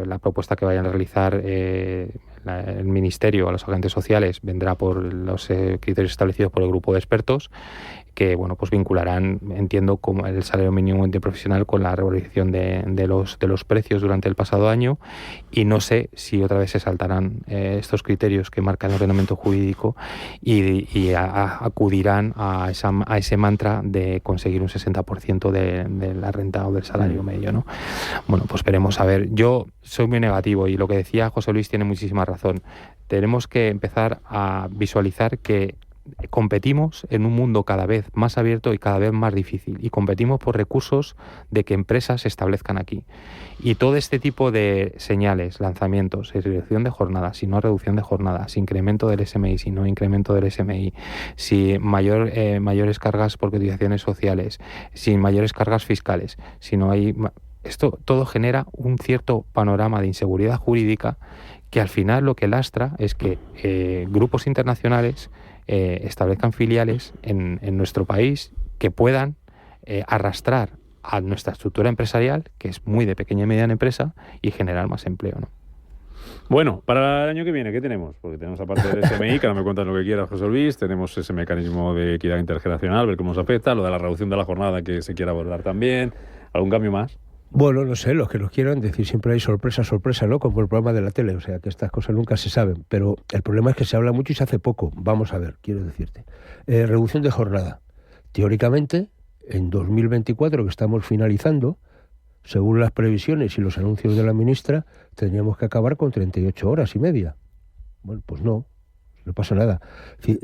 la propuesta que vayan a realizar el Ministerio a los agentes sociales vendrá por los criterios establecidos por el grupo de expertos, que pues vincularán, entiendo, como el salario mínimo interprofesional con la revalorización de los precios durante el pasado año, y no sé si otra vez se saltarán estos criterios que marca el ordenamiento jurídico y acudirán a ese mantra de conseguir un 60% de la renta o del salario medio, ¿no? Bueno, pues veremos a ver. Yo soy muy negativo, y lo que decía José Luis tiene muchísima razón. Tenemos que empezar a visualizar que competimos en un mundo cada vez más abierto y cada vez más difícil, y competimos por recursos de que empresas se establezcan aquí, y todo este tipo de señales, lanzamientos, reducción de jornadas, si no reducción de jornadas, incremento del SMI, si no incremento del SMI, si mayores cargas por cotizaciones sociales, sin mayores cargas fiscales, si no hay... Esto todo genera un cierto panorama de inseguridad jurídica que al final lo que lastra es que grupos internacionales establezcan filiales en nuestro país que puedan arrastrar a nuestra estructura empresarial, que es muy de pequeña y mediana empresa, y generar más empleo, ¿no? Bueno, para el año que viene, ¿qué tenemos? Porque tenemos, aparte del SMI, que ahora me cuentas lo que quieras, José Luis, tenemos ese mecanismo de equidad intergeneracional, ver cómo nos afecta, lo de la reducción de la jornada que se quiere abordar también. ¿Algún cambio más? Bueno, no sé, los que nos quieran decir, siempre hay sorpresa, ¿no? Como el programa de la tele, o sea, que estas cosas nunca se saben, pero el problema es que se habla mucho y se hace poco. Vamos a ver, quiero decirte. Reducción de jornada. Teóricamente, en 2024, que estamos finalizando, según las previsiones y los anuncios de la ministra, tendríamos que acabar con 38 horas y media. Bueno, pues no pasa nada.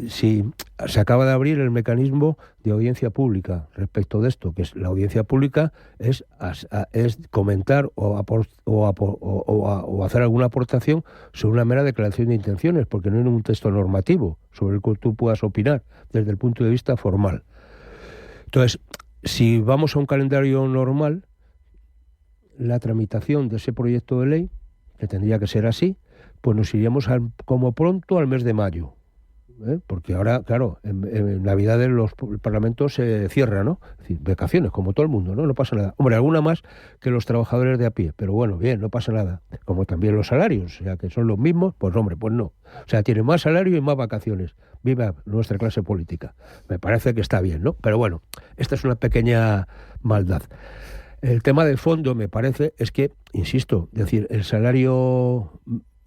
Si se acaba de abrir el mecanismo de audiencia pública respecto de esto, que es la audiencia pública es comentar o hacer alguna aportación sobre una mera declaración de intenciones, porque no hay un texto normativo sobre el que tú puedas opinar desde el punto de vista formal. Entonces, si vamos a un calendario normal, la tramitación de ese proyecto de ley, que tendría que ser así, pues nos iríamos como pronto al mes de mayo, porque ahora, claro, en Navidades el Parlamento se cierra, ¿no? Es decir, vacaciones, como todo el mundo, ¿no? No pasa nada. Hombre, alguna más que los trabajadores de a pie, pero bueno, bien, no pasa nada. Como también los salarios, o sea, que son los mismos, pues hombre, pues no. O sea, tienen más salario y más vacaciones. Viva nuestra clase política. Me parece que está bien, ¿no? Pero bueno, esta es una pequeña maldad. El tema del fondo, me parece, es que, insisto, es decir, el salario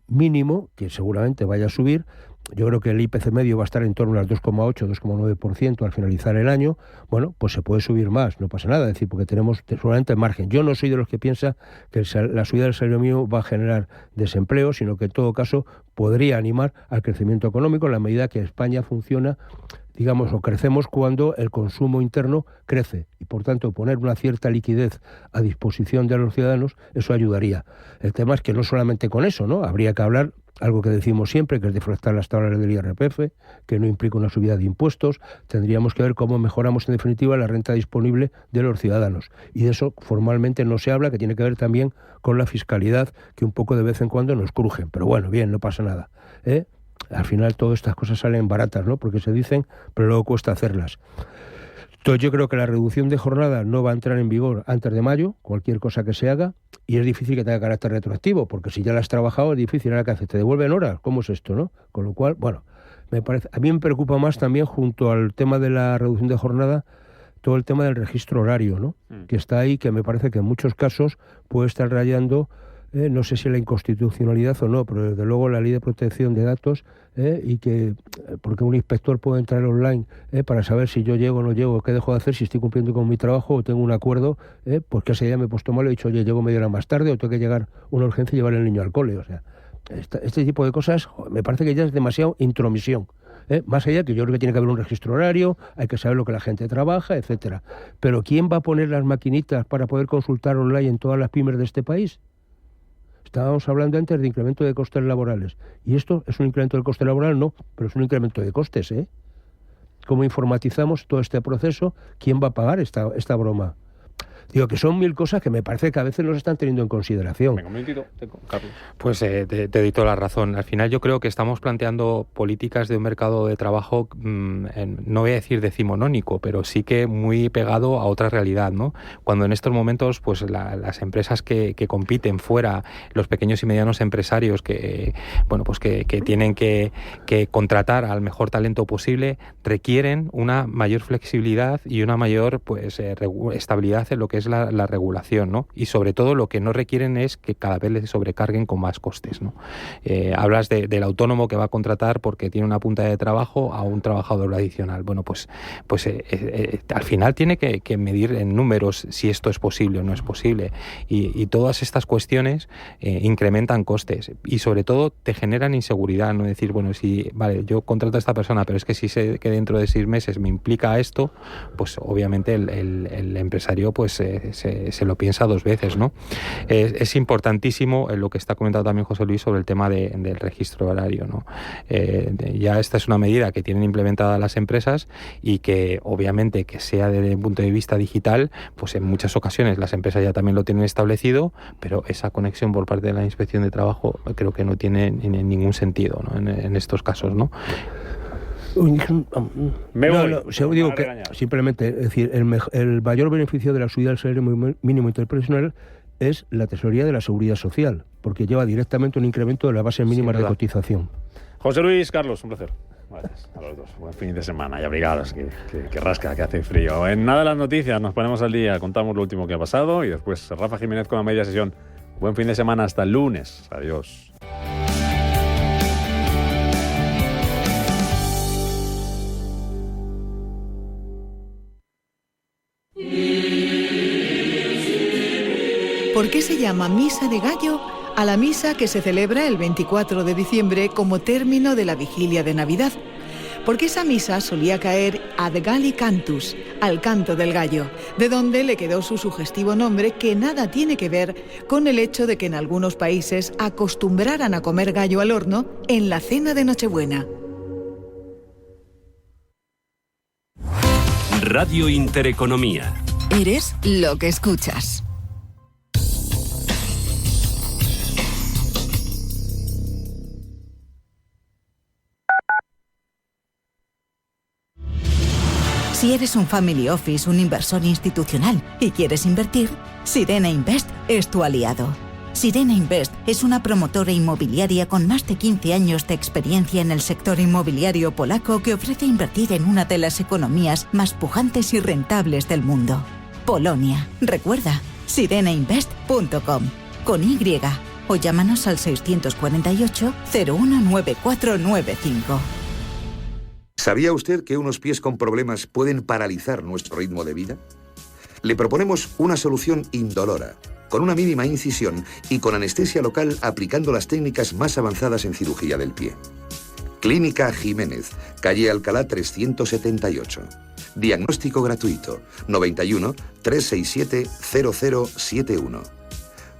mínimo, que seguramente vaya a subir, yo creo que el IPC medio va a estar en torno al 2,8, 2,9% al finalizar el año. Bueno, pues se puede subir más, no pasa nada, es decir, porque tenemos seguramente margen. Yo no soy de los que piensa que la subida del salario mínimo va a generar desempleo, sino que en todo caso podría animar al crecimiento económico en la medida que España funciona, digamos, o crecemos cuando el consumo interno crece, y por tanto poner una cierta liquidez a disposición de los ciudadanos, eso ayudaría. El tema es que no solamente con eso, ¿no? Habría que hablar algo que decimos siempre, que es deflactar las tablas del IRPF, que no implica una subida de impuestos. Tendríamos que ver cómo mejoramos en definitiva la renta disponible de los ciudadanos. Y de eso formalmente no se habla, que tiene que ver también con la fiscalidad, que un poco de vez en cuando nos crujen. Pero bueno, bien, no pasa nada. Al final todas estas cosas salen baratas, ¿no? Porque se dicen, pero luego cuesta hacerlas. Entonces yo creo que la reducción de jornada no va a entrar en vigor antes de mayo, cualquier cosa que se haga, y es difícil que tenga carácter retroactivo, porque si ya la has trabajado es difícil, ahora que haces, te devuelven horas, ¿cómo es esto, no? Con lo cual, bueno, a mí me preocupa más también, junto al tema de la reducción de jornada, todo el tema del registro horario, ¿no? Que está ahí, que me parece que en muchos casos puede estar rayando, no sé si la inconstitucionalidad o no, pero desde luego la ley de protección de datos, y que, porque un inspector puede entrar online para saber si yo llego o no llego, qué dejo de hacer, si estoy cumpliendo con mi trabajo o tengo un acuerdo, porque ese día me he puesto mal y he dicho, oye, llego media hora más tarde o tengo que llegar una urgencia y llevar al niño al cole. O sea, este tipo de cosas me parece que ya es demasiado intromisión. Más allá que yo creo que tiene que haber un registro horario, hay que saber lo que la gente trabaja, etcétera. Pero ¿quién va a poner las maquinitas para poder consultar online en todas las pymes de este país? Estábamos hablando antes de incremento de costes laborales. ¿Y esto es un incremento del coste laboral? No, pero es un incremento de costes, ¿Cómo informatizamos todo este proceso? ¿Quién va a pagar esta broma? Digo que son 1000 cosas que me parece que a veces no se están teniendo en consideración. Venga, un momentito, Carlos. Pues te doy toda la razón. Al final yo creo que estamos planteando políticas de un mercado de trabajo, no voy a decir decimonónico, pero sí que muy pegado a otra realidad, ¿no? Cuando en estos momentos pues las empresas que compiten fuera, los pequeños y medianos empresarios que tienen que contratar al mejor talento posible, requieren una mayor flexibilidad y una mayor estabilidad en lo que es la regulación, ¿no? Y sobre todo lo que no requieren es que cada vez les sobrecarguen con más costes, ¿no? Hablas del autónomo que va a contratar porque tiene una punta de trabajo a un trabajador adicional. Bueno, pues al final tiene que medir en números si esto es posible o no es posible. Y todas estas cuestiones incrementan costes y sobre todo te generan inseguridad, no decir, bueno, si vale, yo contrato a esta persona, pero es que si sé que dentro de 6 meses me implica esto, pues obviamente el empresario pues se lo piensa 2 veces, ¿no? Es importantísimo lo que está comentando también José Luis sobre el tema del registro horario, ¿no? Ya esta es una medida que tienen implementada las empresas y que obviamente que sea desde un punto de vista digital, pues en muchas ocasiones las empresas ya también lo tienen establecido, pero esa conexión por parte de la Inspección de Trabajo creo que no tiene ningún sentido, ¿no? En estos casos, ¿no? Digo que simplemente, es decir, el mayor beneficio de la subida del salario mínimo interprofesional es la tesorería de la Seguridad Social, porque lleva directamente un incremento de la base mínima de cotización. José Luis, Carlos, un placer. Gracias a los dos. Buen fin de semana y abrigados, que rasca, que hace frío. En nada las noticias, nos ponemos al día, contamos lo último que ha pasado y después Rafa Jiménez con la media sesión. Buen fin de semana, hasta el lunes. Adiós. ¿Por qué se llama Misa de Gallo a la misa que se celebra el 24 de diciembre como término de la vigilia de Navidad? Porque esa misa solía caer ad Galli Cantus, al canto del gallo, de donde le quedó su sugestivo nombre, que nada tiene que ver con el hecho de que en algunos países acostumbraran a comer gallo al horno en la cena de Nochebuena. Radio Intereconomía. Eres lo que escuchas. Si eres un family office, un inversor institucional y quieres invertir, Sirena Invest es tu aliado. Sirena Invest es una promotora inmobiliaria con más de 15 años de experiencia en el sector inmobiliario polaco que ofrece invertir en una de las economías más pujantes y rentables del mundo. Polonia. Recuerda, sirenainvest.com con Y o llámanos al 648 019495. ¿Sabía usted que unos pies con problemas pueden paralizar nuestro ritmo de vida? Le proponemos una solución indolora, con una mínima incisión y con anestesia local aplicando las técnicas más avanzadas en cirugía del pie. Clínica Jiménez, calle Alcalá 378. Diagnóstico gratuito, 91 367 0071.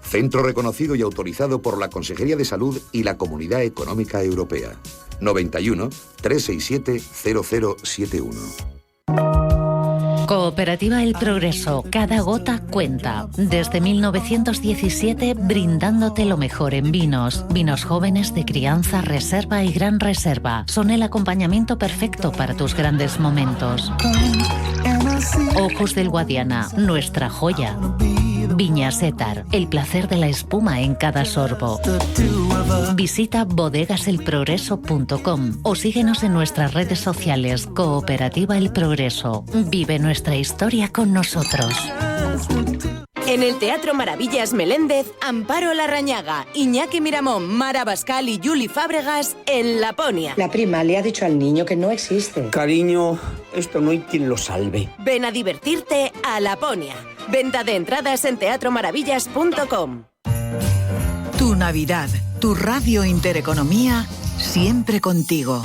Centro reconocido y autorizado por la Consejería de Salud y la Comunidad Económica Europea. 91 367 0071. Cooperativa El Progreso, cada gota cuenta. Desde 1917 brindándote lo mejor en vinos. Vinos jóvenes de crianza, reserva y gran reserva. Son el acompañamiento perfecto para tus grandes momentos. Ojos del Guadiana, nuestra joya. Viña Setar, el placer de la espuma en cada sorbo. Visita bodegaselprogreso.com o síguenos en nuestras redes sociales. Cooperativa El Progreso. Vive nuestra historia con nosotros. En el Teatro Maravillas Meléndez, Amparo Larrañaga, Iñaki Miramón, Mara Bascal y Juli Fábregas en Laponia. La prima le ha dicho al niño que no existe. Cariño, esto no hay quien lo salve. Ven a divertirte a Laponia. Venta de entradas en teatromaravillas.com. Tu Navidad, tu Radio Intereconomía, siempre contigo.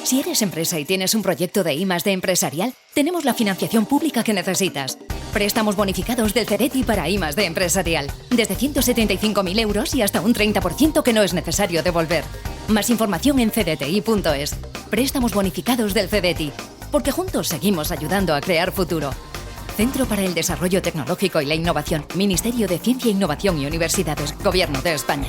Si eres empresa y tienes un proyecto de I+D empresarial, tenemos la financiación pública que necesitas. Préstamos bonificados del CEDETI para I+D empresarial. Desde 175.000 euros y hasta un 30% que no es necesario devolver. Más información en cdti.es. Préstamos bonificados del CEDETI. Porque juntos seguimos ayudando a crear futuro. Centro para el Desarrollo Tecnológico y la Innovación. Ministerio de Ciencia, Innovación y Universidades. Gobierno de España.